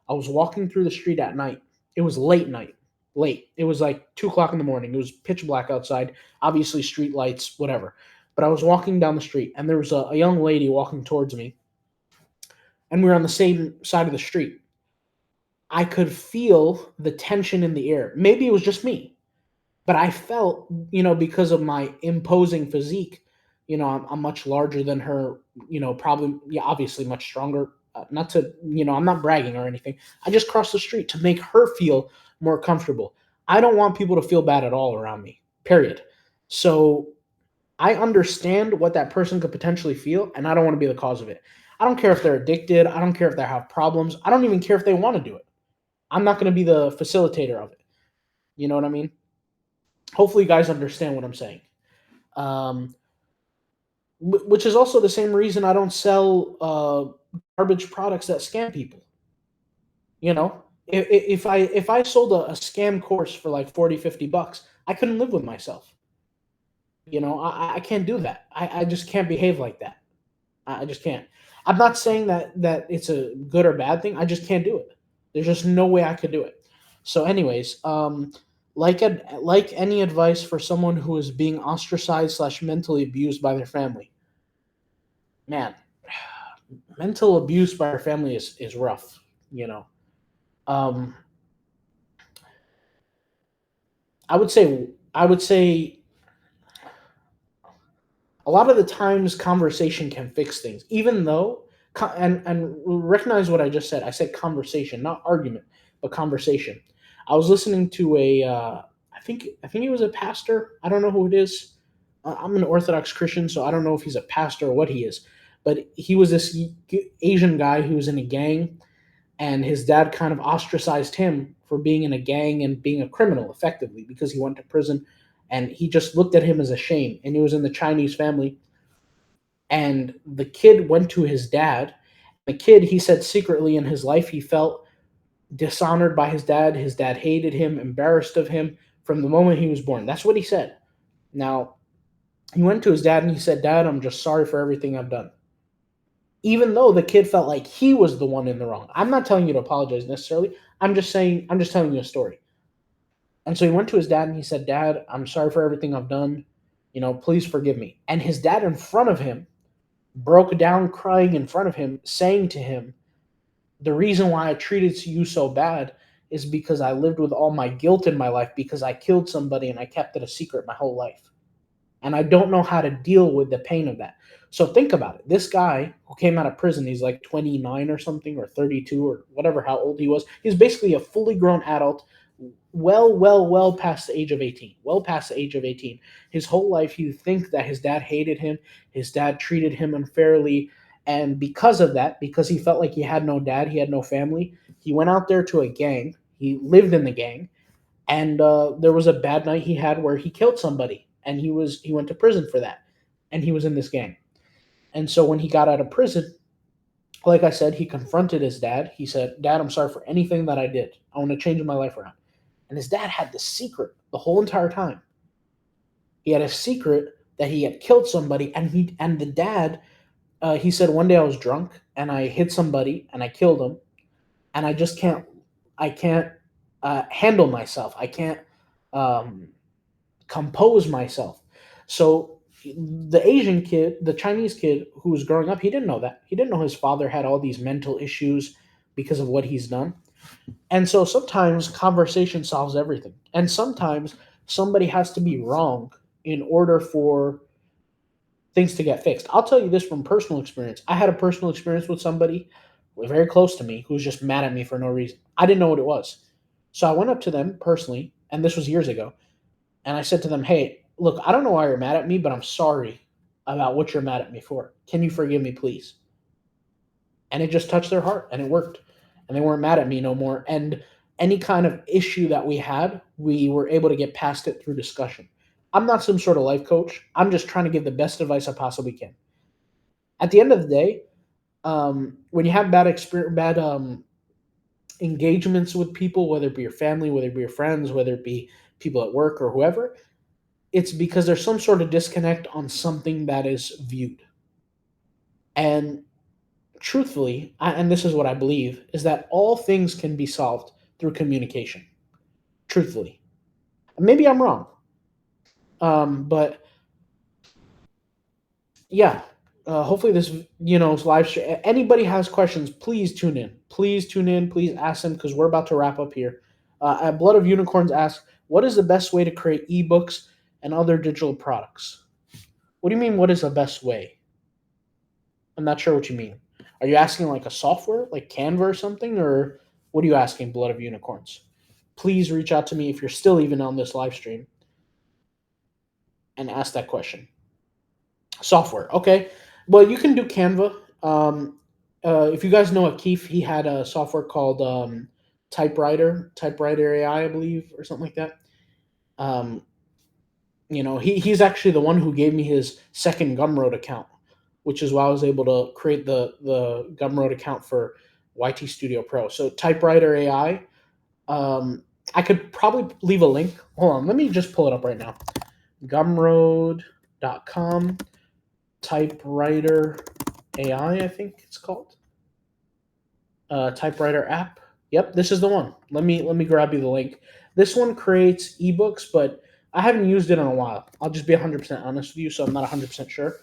I was walking through the street at night. It was late night. Late. It was like 2 o'clock in the morning. It was pitch black outside. Obviously, street lights, whatever. But I was walking down the street, and there was a young lady walking towards me, and we were on the same side of the street. I could feel the tension in the air. Maybe it was just me, but I felt, because of my imposing physique, I'm much larger than her, probably, yeah, obviously much stronger. Not to, I'm not bragging or anything. I just crossed the street to make her feel more comfortable. I don't want people to feel bad at all around me, period. So I understand what that person could potentially feel, and I don't want to be the cause of it. I don't care if they're addicted. I don't care if they have problems. I don't even care if they want to do it. I'm not going to be the facilitator of it. You know what I mean? Hopefully, you guys understand what I'm saying. Um, which is also the same reason I don't sell garbage products that scam people. If I sold a scam course for like 40, $50, I couldn't live with myself. I can't do that. I just can't behave like that. I just can't. I'm not saying that it's a good or bad thing. I just can't do it. There's just no way I could do it. So, anyways, like any advice for someone who is being ostracized / mentally abused by their family, man, mental abuse by their family is rough. Um, I would say a lot of the times conversation can fix things, even though, and recognize what I just said. I said conversation, not argument, but conversation. I was listening to I think he was a pastor. I don't know who it is. I'm an Orthodox Christian, so I don't know if he's a pastor or what he is. But he was this Asian guy who was in a gang, and his dad kind of ostracized him for being in a gang and being a criminal effectively, because he went to prison, and he just looked at him as a shame. And he was in the Chinese family, and the kid went to his dad. The kid, he said, secretly in his life he felt dishonored by his dad. His dad hated him, embarrassed of him from the moment he was born. That's what he said. Now, he went to his dad and he said, "Dad, I'm just sorry for everything I've done." Even though the kid felt like he was the one in the wrong. I'm not telling you to apologize necessarily. I'm just telling you a story. And so he went to his dad and he said, "Dad, I'm sorry for everything I've done. Please forgive me." And his dad in front of him broke down crying in front of him, saying to him, "The reason why I treated you so bad is because I lived with all my guilt in my life, because I killed somebody and I kept it a secret my whole life. And I don't know how to deal with the pain of that." So think about it. This guy who came out of prison, he's like 29 or something, or 32 or whatever, how old he was. He's basically a fully grown adult, well past the age of 18. Well past the age of 18. His whole life, he thinks that his dad hated him. His dad treated him unfairly. And because of that, because he felt like he had no dad, he had no family, he went out there to a gang. He lived in the gang, and there was a bad night he had where he killed somebody, and he went to prison for that, and he was in this gang. And so when he got out of prison, like I said, he confronted his dad. He said, "Dad, I'm sorry for anything that I did. I want to change my life around." And his dad had this secret the whole entire time. He had a secret that he had killed somebody, and the dad, he said, "One day I was drunk and I hit somebody and I killed him, and I can't handle myself. I can't um, compose myself." So the Asian kid, the Chinese kid who was growing up, he didn't know that. He didn't know his father had all these mental issues because of what he's done. And so sometimes conversation solves everything. And sometimes somebody has to be wrong in order for things to get fixed. I'll tell you this from personal experience. I had a personal experience with somebody very close to me who was just mad at me for no reason. I didn't know what it was. So I went up to them personally, and this was years ago, and I said to them, "Hey, look, I don't know why you're mad at me, but I'm sorry about what you're mad at me for. Can you forgive me, please?" And it just touched their heart, and it worked. And they weren't mad at me no more. And any kind of issue that we had, we were able to get past it through discussion. I'm not some sort of life coach. I'm just trying to give the best advice I possibly can. At the end of the day, when you have bad engagements with people, whether it be your family, whether it be your friends, whether it be people at work or whoever, it's because there's some sort of disconnect on something that is viewed. And truthfully, and this is what I believe, is that all things can be solved through communication. Truthfully, maybe I'm wrong, but yeah. Hopefully, this live stream. Anybody has questions, please tune in. Please tune in. Please ask them because we're about to wrap up here. At Blood of Unicorns asks, "What is the best way to create ebooks and other digital products?" What do you mean? What is the best way? I'm not sure what you mean. Are you asking like a software, like Canva or something, or what are you asking, Blood of Unicorns? Please reach out to me if you're still even on this live stream and ask that question. Software, okay. Well, you can do Canva. If you guys know Akeef, he had a software called Typewriter AI, I believe, or something like that. Um, he's actually the one who gave me his second Gumroad account, which is why I was able to create the Gumroad account for YT Studio Pro. So Typewriter AI. I could probably leave a link. Hold on, let me just pull it up right now. Gumroad.com, Typewriter AI, I think it's called. Typewriter app. Yep, this is the one. Let me grab you the link. This one creates ebooks, but I haven't used it in a while. I'll just be 100% honest with you, so I'm not 100% sure.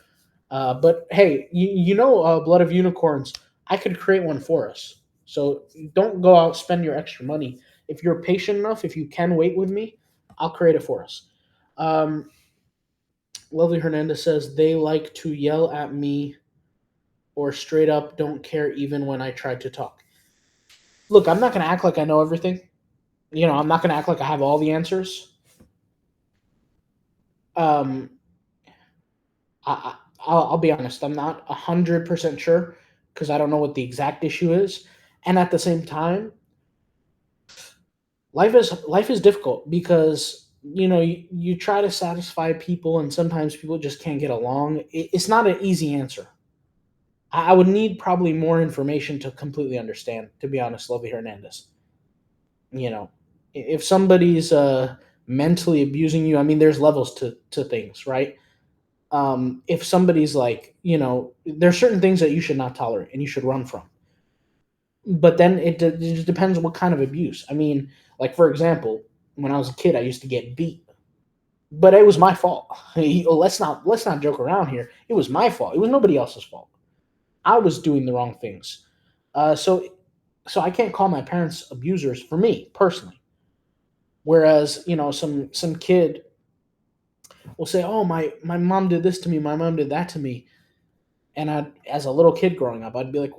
But hey, Blood of Unicorns, I could create one for us. So don't go out spend your extra money. If you're patient enough, if you can wait with me, I'll create it for us. Um, Lovely Hernandez says they like to yell at me or straight up don't care even when I try to talk. Look, I'm not going to act like I know everything. I'm not going to act like I have all the answers. Um, I'll be honest. I'm not 100% sure because I don't know what the exact issue is. And at the same time, life is difficult because you try to satisfy people and sometimes people just can't get along. It's not an easy answer. I would need probably more information to completely understand, to be honest, Lovey Hernandez. You know, if somebody's mentally abusing you, I mean, there's levels to things, right? If somebody's like, there's certain things that you should not tolerate and you should run from. But then it just depends what kind of abuse. I mean, like for example, when I was a kid, I used to get beat, but it was my fault. Let's not joke around here. It was my fault. It was nobody else's fault. I was doing the wrong things. So I can't call my parents abusers for me personally. Whereas some kid will say, "Oh, my mom did this to me. My mom did that to me," and as a little kid growing up, I'd be like,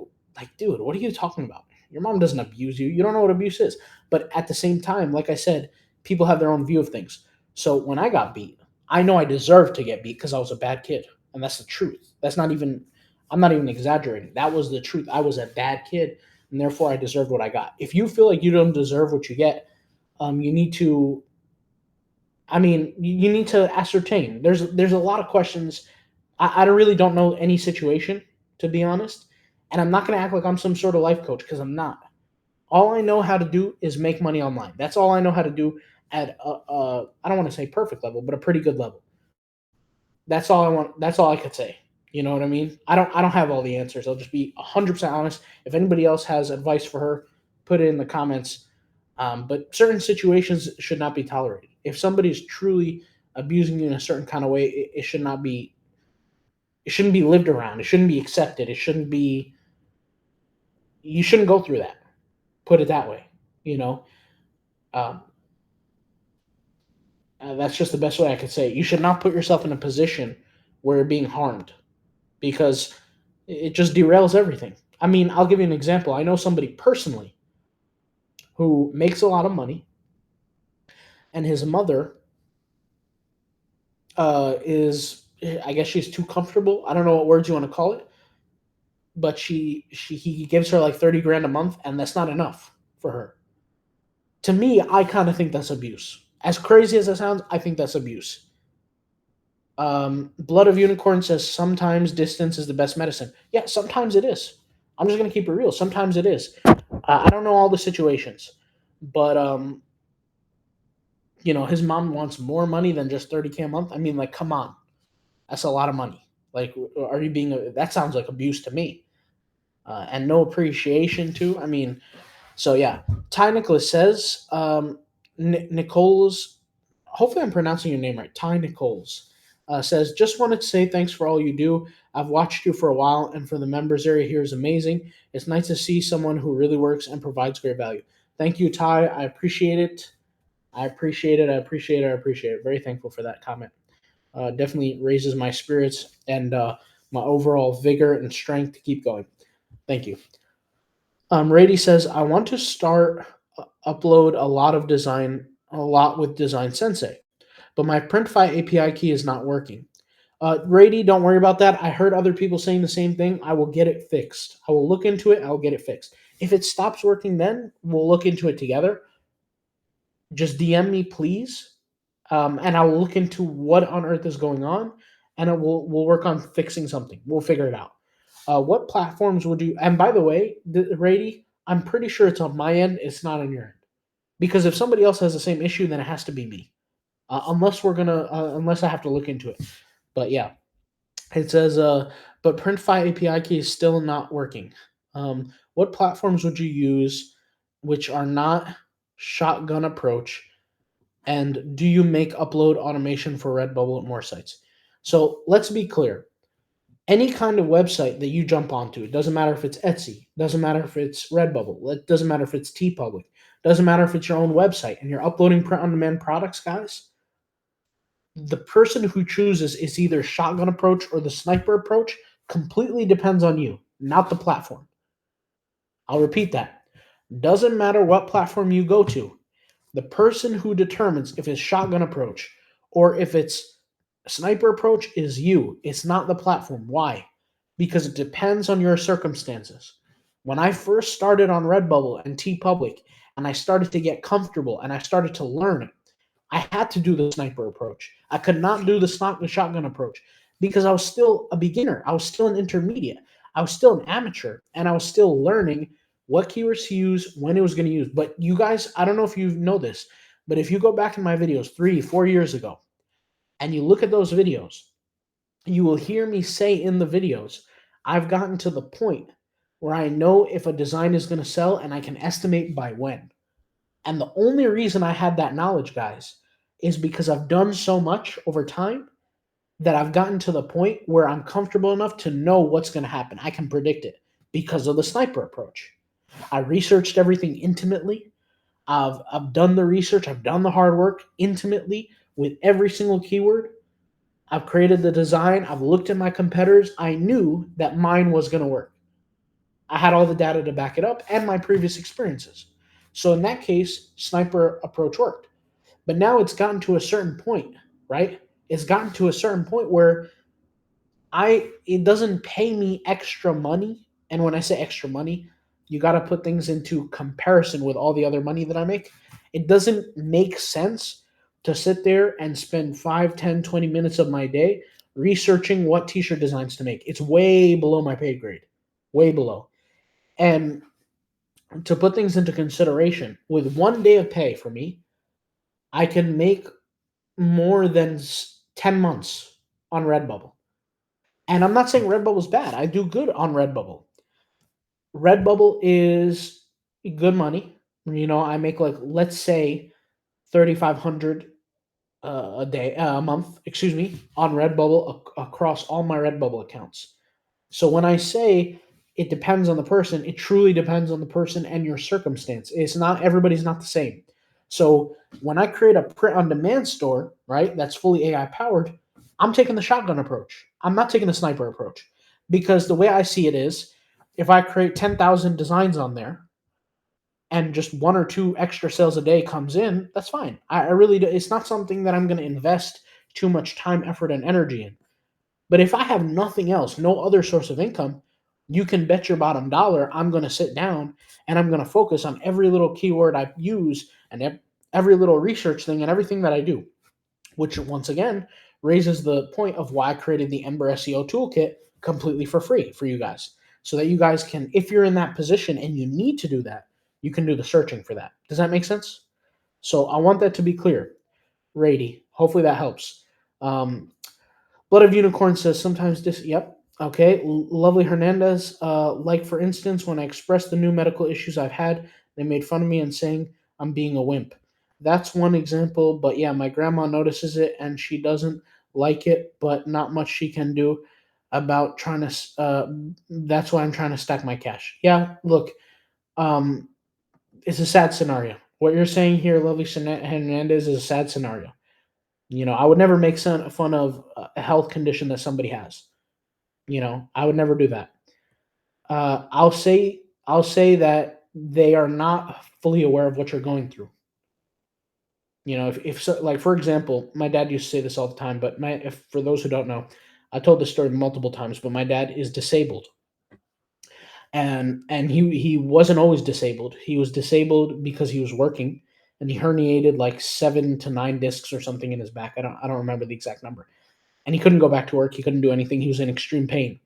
dude, what are you talking about? Your mom doesn't abuse you. You don't know what abuse is. But at the same time, like I said, people have their own view of things. So when I got beat, I know I deserved to get beat because I was a bad kid, and that's the truth. That's not even. I'm not even exaggerating. That was the truth. I was a bad kid, and therefore I deserved what I got. If you feel like you don't deserve what you get, you need to. I mean, you need to ascertain. There's a lot of questions. I really don't know any situation, to be honest, and I'm not going to act like I'm some sort of life coach because I'm not. All I know how to do is make money online. That's all I know how to do at I don't want to say perfect level, but a pretty good level. That's all I want. That's all I could say. You know what I mean? I don't have all the answers. I'll just be 100% honest. If anybody else has advice for her, put it in the comments. But certain situations should not be tolerated. If somebody's truly abusing you in a certain kind of way, it should not be. It shouldn't be lived around. It shouldn't be accepted. It shouldn't be. You shouldn't go through that. Put it that way. You know. Um, that's just the best way I could say it. You should not put yourself in a position where you're being harmed because it just derails everything. I mean, I'll give you an example. I know somebody personally who makes a lot of money, and his mother is, I guess she's too comfortable. I don't know what words you want to call it, but he gives her like 30 grand a month, and that's not enough for her. To me, I kind of think that's abuse. As crazy as it sounds, I think that's abuse. Blood of Unicorn says sometimes distance is the best medicine. Yeah, sometimes it is. I'm just gonna keep it real. Sometimes it is. I don't know all the situations, but his mom wants more money than just 30K a month. I mean, like, come on, that's a lot of money. Like, are you being? That sounds like abuse to me, and no appreciation too. I mean, so yeah. Ty Nicholas says, Nicole's. Hopefully, I'm pronouncing your name right. Ty Nichols says, just wanted to say thanks for all you do. I've watched you for a while, and for the members area here is amazing. It's nice to see someone who really works and provides great value. Thank you, Ty. I appreciate it. I appreciate it. I appreciate it. I appreciate it. Very thankful for that comment. Definitely raises my spirits and my overall vigor and strength to keep going. Thank you. Rady says, I want to start upload a lot with Design Sensei, but my Printify API key is not working. Rady, don't worry about that. I heard other people saying the same thing. I will get it fixed. I will look into it. I will get it fixed. If it stops working, then we'll look into it together. Just DM me, please, and I will look into what on earth is going on, and we'll work on fixing something. We'll figure it out. What platforms would you? And by the way, Rady, I'm pretty sure it's on my end. It's not on your end because if somebody else has the same issue, then it has to be me. Unless I have to look into it. But yeah, it says, but Printify API key is still not working. What platforms would you use which are not shotgun approach? And do you make upload automation for Redbubble and more sites? So let's be clear. Any kind of website that you jump onto, it doesn't matter if it's Etsy, doesn't matter if it's Redbubble, it doesn't matter if it's TeePublic, doesn't matter if it's your own website and you're uploading print-on-demand products, guys, the person who chooses is either shotgun approach or the sniper approach. Completely depends on you, not the platform. I'll repeat that. Doesn't matter what platform you go to. The person who determines if it's shotgun approach or if it's sniper approach is you. It's not the platform. Why? Because it depends on your circumstances. When I first started on Redbubble and TeePublic and I started to get comfortable and I started to learn it, I had to do the sniper approach. I could not do the shotgun approach because I was still a beginner. I was still an intermediate. I was still an amateur, and I was still learning what keywords to use, when it was going to use. But you guys, I don't know if you know this, but if you go back in my videos 3-4 years ago and you look at those videos, you will hear me say in the videos, I've gotten to the point where I know if a design is going to sell and I can estimate by when. And the only reason I had that knowledge, guys, is because I've done so much over time that I've gotten to the point where I'm comfortable enough to know what's going to happen. I can predict it because of the sniper approach. I researched everything intimately. I've done the research. I've done the hard work intimately with every single keyword. I've created the design. I've looked at my competitors. I knew that mine was going to work. I had all the data to back it up and my previous experiences. So in that case, sniper approach worked. But now it's gotten to a certain point, right? It's gotten to a certain point where it doesn't pay me extra money. And when I say extra money, you got to put things into comparison with all the other money that I make. It doesn't make sense to sit there and spend 5, 10, 20 minutes of my day researching what t-shirt designs to make. It's way below my pay grade, way below. And to put things into consideration, with 1 day of pay for me, I can make more than 10 months on Redbubble. And I'm not saying Redbubble's bad. I do good on Redbubble. Redbubble is good money. I make, like, let's say 3,500 a month, excuse me, on Redbubble across all my Redbubble accounts. So when I say it depends on the person, it truly depends on the person and your circumstance. Everybody's not the same. So when I create a print on demand store, right, that's fully AI powered, I'm taking the shotgun approach. I'm not taking the sniper approach, because the way I see it is, if I create 10,000 designs on there and just 1 or 2 extra sales a day comes in, that's fine. I really do. It's not something that I'm going to invest too much time, effort, and energy in. But if I have nothing else, no other source of income, you can bet your bottom dollar I'm going to sit down and I'm going to focus on every little keyword I use and every little research thing and everything that I do, which once again raises the point of why I created the Ember SEO toolkit completely for free for you guys, so that you guys can, if you're in that position and you need to do that, you can do the searching for that. Does that make sense? So I want that to be clear. Rady, hopefully that helps. Blood of Unicorn says sometimes this. Yep. Okay. Lovely Hernandez. Like, for instance, when I expressed the new medical issues I've had, they made fun of me and saying I'm being a wimp. That's one example. But yeah, my grandma notices it and she doesn't like it, but not much she can do about trying to. That's why I'm trying to stack my cash. Yeah. Look, um, it's a sad scenario. What you're saying here, Lovely Hernandez, is a sad scenario. I would never make fun of a health condition that somebody has. I would never do that. I'll say that they are not fully aware of what you're going through. If so, like, for example, my dad used to say this all the time, but for those who don't know, I told this story multiple times, but my dad is disabled. And he wasn't always disabled. He was disabled because he was working, and he herniated like 7 to 9 discs or something in his back. I don't remember the exact number. And he couldn't go back to work. He couldn't do anything. He was in extreme pain.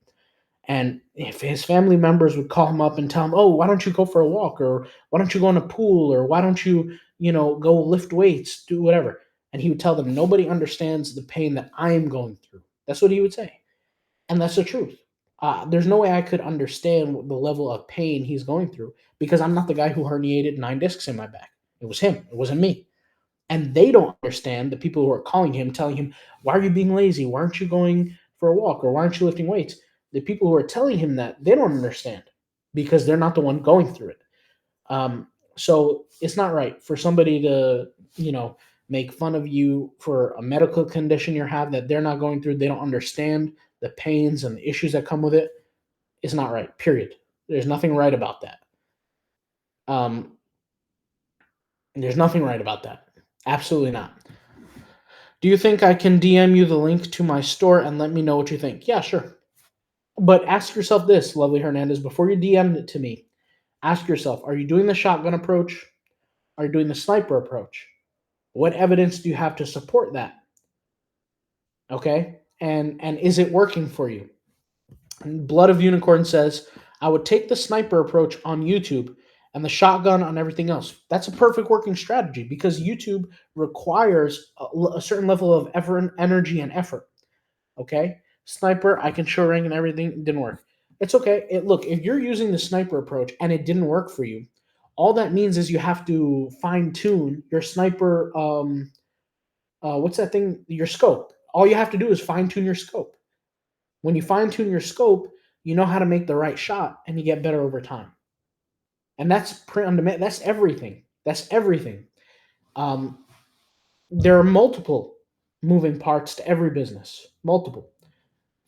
And if his family members would call him up and tell him, "Oh, why don't you go for a walk, or why don't you go in a pool, or why don't you, go lift weights, do whatever," and he would tell them, "Nobody understands the pain that I am going through." That's what he would say, and that's the truth. There's no way I could understand the level of pain he's going through, because I'm not the guy who herniated 9 discs in my back. It was him. It wasn't me. And they don't understand, the people who are calling him, telling him, "Why are you being lazy? Why aren't you going for a walk? Or why aren't you lifting weights?" The people who are telling him that, they don't understand, because they're not the one going through it. So it's not right for somebody to, make fun of you for a medical condition you have that they're not going through. They don't understand the pains and the issues that come with it. It's not right, period. There's nothing right about that. There's nothing right about that. Absolutely not. Do you think I can DM you the link to my store and let me know what you think? Yeah, sure. But ask yourself this, Lovely Hernandez, before you DM it to me, ask yourself, are you doing the shotgun approach? Are you doing the sniper approach? What evidence do you have to support that? Okay? And is it working for you? And Blood of Unicorn says, I would take the sniper approach on YouTube and the shotgun on everything else. That's a perfect working strategy, because YouTube requires a certain level of effort, energy, and effort. Okay? Sniper, I can show rank and everything. It didn't work. It's okay. Look, if you're using the sniper approach and it didn't work for you, all that means is you have to fine tune your sniper. What's that thing? Your scope. All you have to do is fine tune your scope. When you fine tune your scope, you know how to make the right shot, and you get better over time. And that's print on demand. That's everything. That's everything. There are multiple moving parts to every business. Multiple.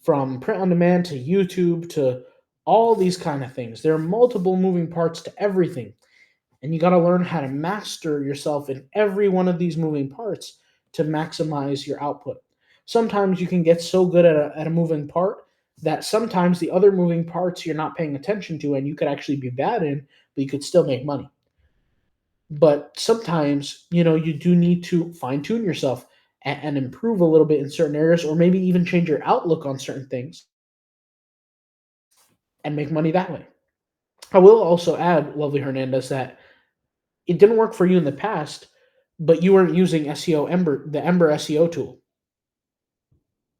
From print on demand to YouTube to all these kind of things. There are multiple moving parts to everything. And you got to learn how to master yourself in every one of these moving parts to maximize your output. Sometimes you can get so good at a moving part that sometimes the other moving parts you're not paying attention to and you could actually be bad in, but you could still make money. But sometimes, you do need to fine tune yourself and improve a little bit in certain areas, or maybe even change your outlook on certain things and make money that way. I will also add, Lovely Hernandez, that it didn't work for you in the past, but you weren't using the Ember SEO tool,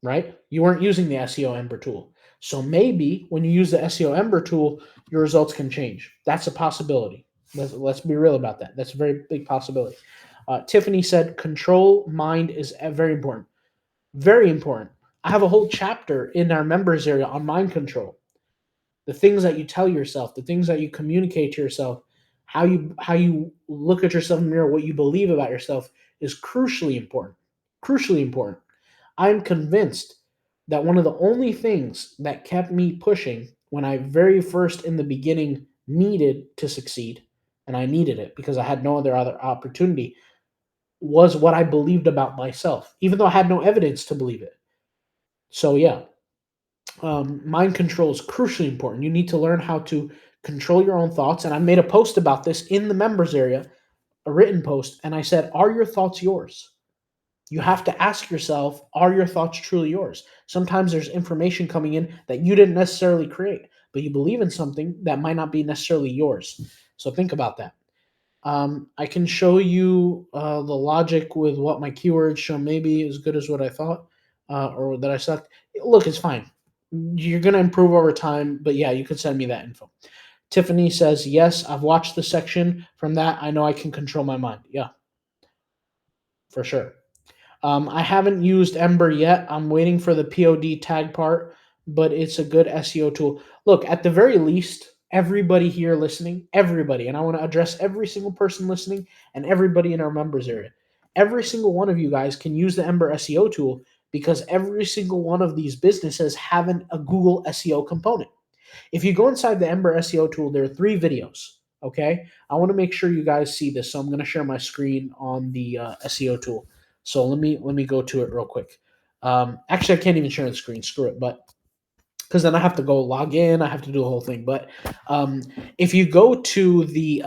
right? You weren't using the SEO Ember tool. So maybe when you use the SEO Ember tool, your results can change. That's a possibility. Let's be real about that. That's a very big possibility. Tiffany said, control mind is very important. Very important. I have a whole chapter in our members area on mind control. The things that you tell yourself, the things that you communicate to yourself, how you look at yourself in the mirror, what you believe about yourself is crucially important. Crucially important. I'm convinced that one of the only things that kept me pushing when I very first in the beginning needed to succeed, and I needed it because I had no other opportunity, was what I believed about myself, even though I had no evidence to believe it. So yeah, mind control is crucially important. You need to learn how to control your own thoughts. And I made a post about this in the members area, a written post, and I said, are your thoughts yours? You have to ask yourself, are your thoughts truly yours? Sometimes there's information coming in that you didn't necessarily create, but you believe in something that might not be necessarily yours. So think about that. I can show you the logic with what my keywords show maybe as good as what I thought or that I sucked. Look, it's fine. You're going to improve over time, but yeah, you could send me that info. Tiffany says, yes, I've watched the section. From that, I know I can control my mind. Yeah, for sure. I haven't used Ember yet. I'm waiting for the POD tag part, but it's a good SEO tool. Look, at the very least, everybody here listening, everybody, and I want to address every single person listening and everybody in our members area. Every single one of you guys can use the Ember SEO tool because every single one of these businesses have a Google SEO component. If you go inside the Ember SEO tool, there are 3 videos. Okay, I want to make sure you guys see this, so I'm going to share my screen on the SEO tool. So let me go to it real quick. Actually, I can't even share the screen. Screw it. But because then I have to go log in, I have to do the whole thing. But if you go to the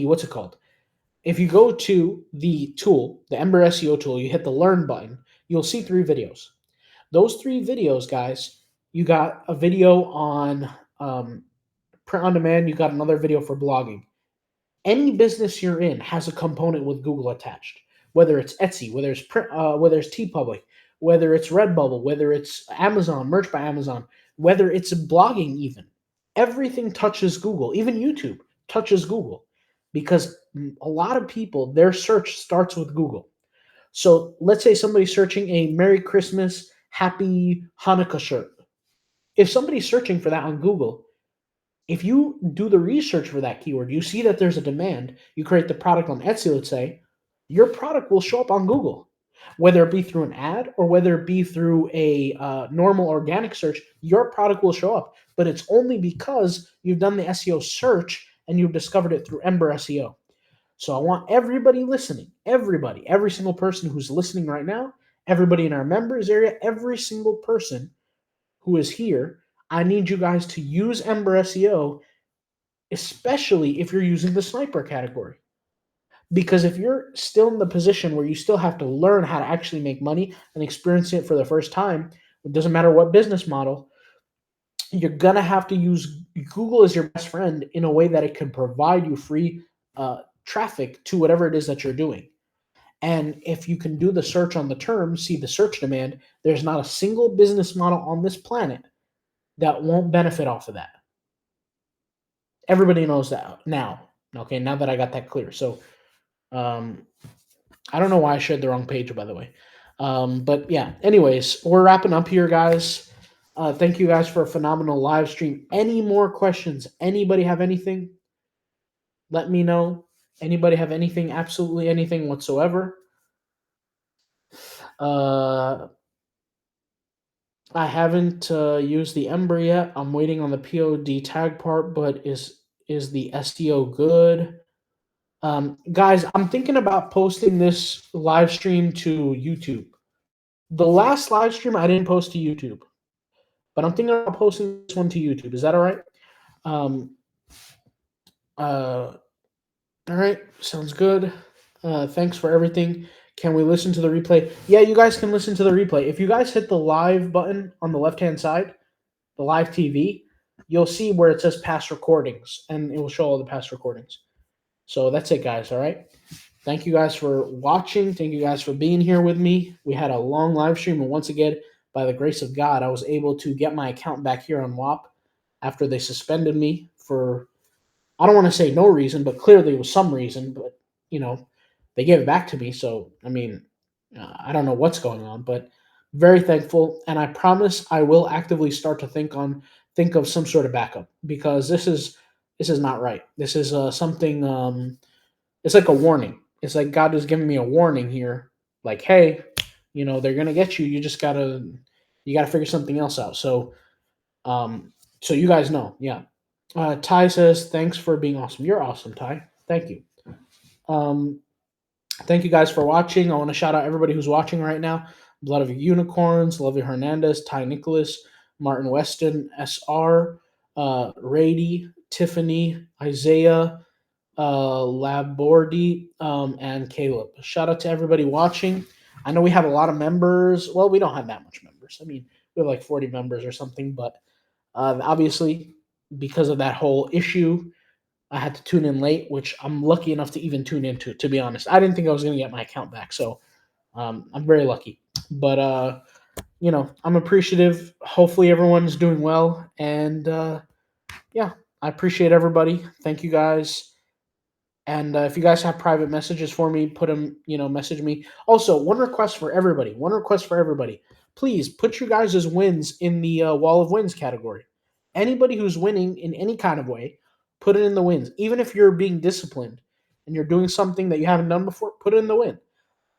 what's it called? If you go to the tool, the Ember SEO tool, you hit the Learn button. You'll see 3 videos. Those 3 videos, guys, you got a video on print on demand. You got another video for blogging. Any business you're in has a component with Google attached, whether it's Etsy, whether it's TeePublic, whether it's Redbubble, whether it's Amazon, Merch by Amazon, whether it's blogging even. Everything touches Google. Even YouTube touches Google because a lot of people, their search starts with Google. So let's say somebody's searching a Merry Christmas, Happy Hanukkah shirt. If somebody's searching for that on Google, if you do the research for that keyword, you see that there's a demand, you create the product on Etsy, let's say, your product will show up on Google. Whether it be through an ad or whether it be through a normal organic search, your product will show up. But it's only because you've done the SEO search and you've discovered it through Ember SEO. So I want everybody listening, every single person who's listening right now, everybody in our members area, every single person who is here, I need you guys to use Ember SEO, especially if you're using the sniper category. Because if you're still in the position where you still have to learn how to actually make money and experience it for the first time, it doesn't matter what business model, you're going to have to use Google as your best friend in a way that it can provide you free traffic to whatever it is that you're doing. And if you can do the search on the term, see the search demand, there's not a single business model on this planet that won't benefit off of that. Everybody knows that now. Okay, now that I got that clear. So I don't know why I shared the wrong page, by the way. But yeah, anyways, we're wrapping up here, guys. Thank you guys for a phenomenal live stream. Any more questions? Anybody have anything? Let me know. Anybody have anything? Absolutely anything whatsoever. I haven't used the Ember yet. I'm waiting on the POD tag part, but is the SEO good? Guys, I'm thinking about posting this live stream to YouTube. The last live stream I didn't post to YouTube, but I'm thinking about posting this one to YouTube. Is that all right? Um, uh, all right, sounds good. Thanks for everything. Can we listen to the replay? Yeah, you guys can listen to the replay. If you guys hit the live button on the left-hand side, the live TV, you'll see where it says past recordings, and it will show all the past recordings. So that's it, guys. All right. Thank you guys for watching. Thank you guys for being here with me. We had a long live stream, and once again, by the grace of God, I was able to get my account back here on WAP after they suspended me for, I don't want to say no reason, but clearly it was some reason. But they gave it back to me. So I mean, I don't know what's going on, but very thankful. And I promise I will actively start to think of some sort of backup, because this is not right. This is something. It's like a warning. It's like God is giving me a warning here. Like, hey, they're gonna get you. You gotta figure something else out. Um, so you guys know, yeah. Ty says, thanks for being awesome. You're awesome, Ty. Thank you. Um, thank you guys for watching. I want to shout out everybody who's watching right now. Blood of Unicorns, Lovey Hernandez, Ty Nicholas, Martin Weston, SR, Rady, Tiffany, Isaiah, Labordi, and Caleb. Shout out to everybody watching. I know we have a lot of members. Well, we don't have that much members. I mean, we have like 40 members or something, but obviously, because of that whole issue, I had to tune in late, which I'm lucky enough to even tune into, to be honest. I didn't think I was going to get my account back, so I'm very lucky. But, I'm appreciative. Hopefully, everyone's doing well. And, yeah, I appreciate everybody. Thank you guys. And if you guys have private messages for me, put them, message me. Also, one request for everybody. One request for everybody. Please put your guys' wins in the wall of wins category. Anybody who's winning in any kind of way, put it in the wins. Even if you're being disciplined and you're doing something that you haven't done before, put it in the win.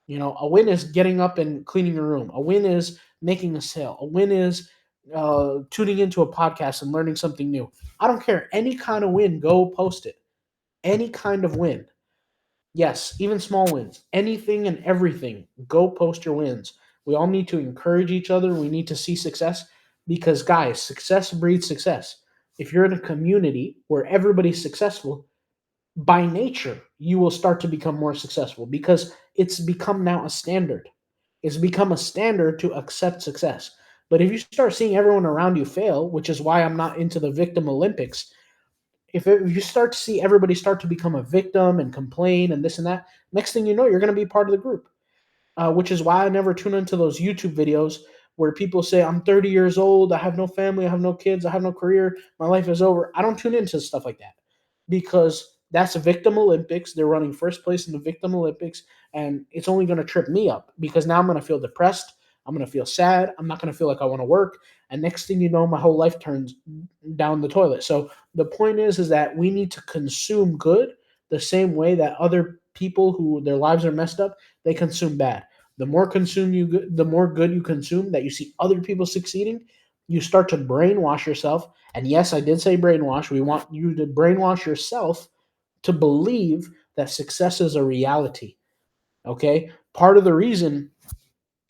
A win is getting up and cleaning your room. A win is making a sale. A win is tuning into a podcast and learning something new. I don't care. Any kind of win, go post it. Any kind of win. Yes, even small wins. Anything and everything. Go post your wins. We all need to encourage each other. We need to see success, because, guys, success breeds success. If you're in a community where everybody's successful, by nature, you will start to become more successful, because it's become now a standard. It's become a standard to accept success. But if you start seeing everyone around you fail, which is why I'm not into the victim Olympics, if you start to see everybody start to become a victim and complain and this and that, next thing you know, you're going to be part of the group. Which is why I never tune into those YouTube videos where people say, I'm 30 years old, I have no family, I have no kids, I have no career, my life is over. I don't tune into stuff like that, because that's a victim Olympics. They're running first place in the victim Olympics, and it's only going to trip me up, because now I'm going to feel depressed. I'm going to feel sad. I'm not going to feel like I want to work. And next thing you know, my whole life turns down the toilet. So the point is that we need to consume good the same way that other people who their lives are messed up, they consume bad. The more the more good you consume, that you see other people succeeding, you start to brainwash yourself. And yes, I did say brainwash. We want you to brainwash yourself to believe that success is a reality. Okay? Part of the reason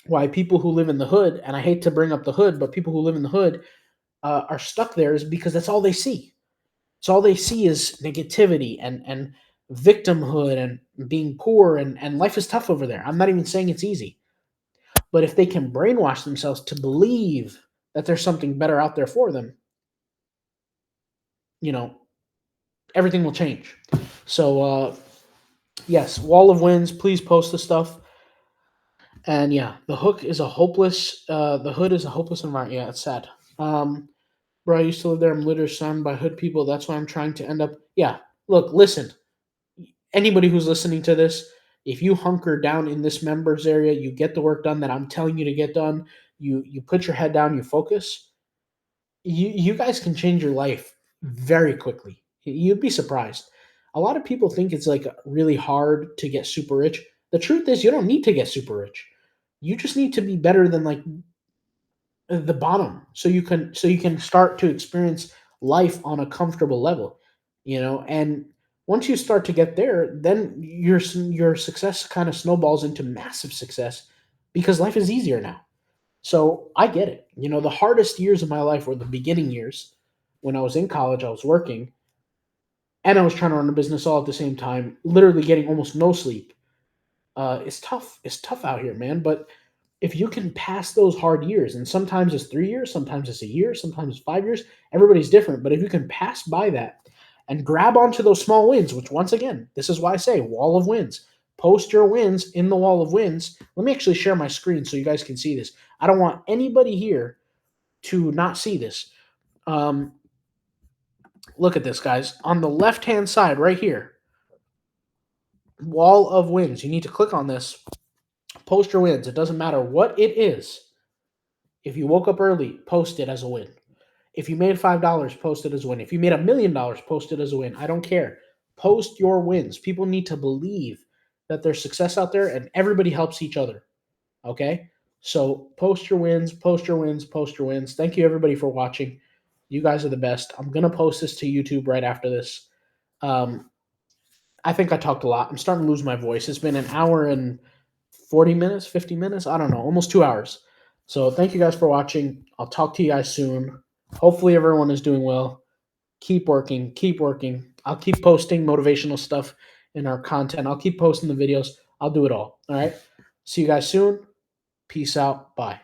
why people who live in the hood, and I hate to bring up the hood, but people who live in the hood are stuck there, is because that's all they see. So all they see is negativity and victimhood and being poor, and life is tough over there. I'm not even saying it's easy. But if they can brainwash themselves to believe that there's something better out there for them, everything will change. So, yes, wall of wins, please post the stuff. And yeah, the hood is a hopeless environment. Yeah, it's sad. Bro, I used to live there. I'm literally surrounded by hood people. That's why I'm trying to end up. Yeah, look, listen. Anybody who's listening to this, if you hunker down in this members area, you get the work done that I'm telling you to get done. You put your head down, you focus. You guys can change your life very quickly. You'd be surprised. A lot of people think it's like really hard to get super rich. The truth is, you don't need to get super rich. You just need to be better than like the bottom, so you can start to experience life on a comfortable level, and once you start to get there, then your success kind of snowballs into massive success, because life is easier now. So I get it. The hardest years of my life were the beginning years when I was in college, I was working, and I was trying to run a business all at the same time, literally getting almost no sleep. It's tough. It's tough out here, man. But if you can pass those hard years, and sometimes it's 3 years, sometimes it's a year, sometimes it's 5 years, everybody's different. But if you can pass by that and grab onto those small wins, which once again, this is why I say wall of wins. Post your wins in the wall of wins. Let me actually share my screen so you guys can see this. I don't want anybody here to not see this. Um, Look at this, guys. On the left-hand side right here, wall of wins. You need to click on this. Post your wins. It doesn't matter what it is. If you woke up early, post it as a win. If you made $5, post it as a win. If you made $1 million, post it as a win. I don't care. Post your wins. People need to believe that there's success out there and everybody helps each other. Okay? So post your wins, post your wins, post your wins. Thank you, everybody, for watching. You guys are the best. I'm going to post this to YouTube right after this. I think I talked a lot. I'm starting to lose my voice. It's been an hour and 40 minutes, 50 minutes. I don't know, almost 2 hours. So thank you guys for watching. I'll talk to you guys soon. Hopefully everyone is doing well. Keep working. Keep working. I'll keep posting motivational stuff in our content. I'll keep posting the videos. I'll do it all. All right. See you guys soon. Peace out. Bye.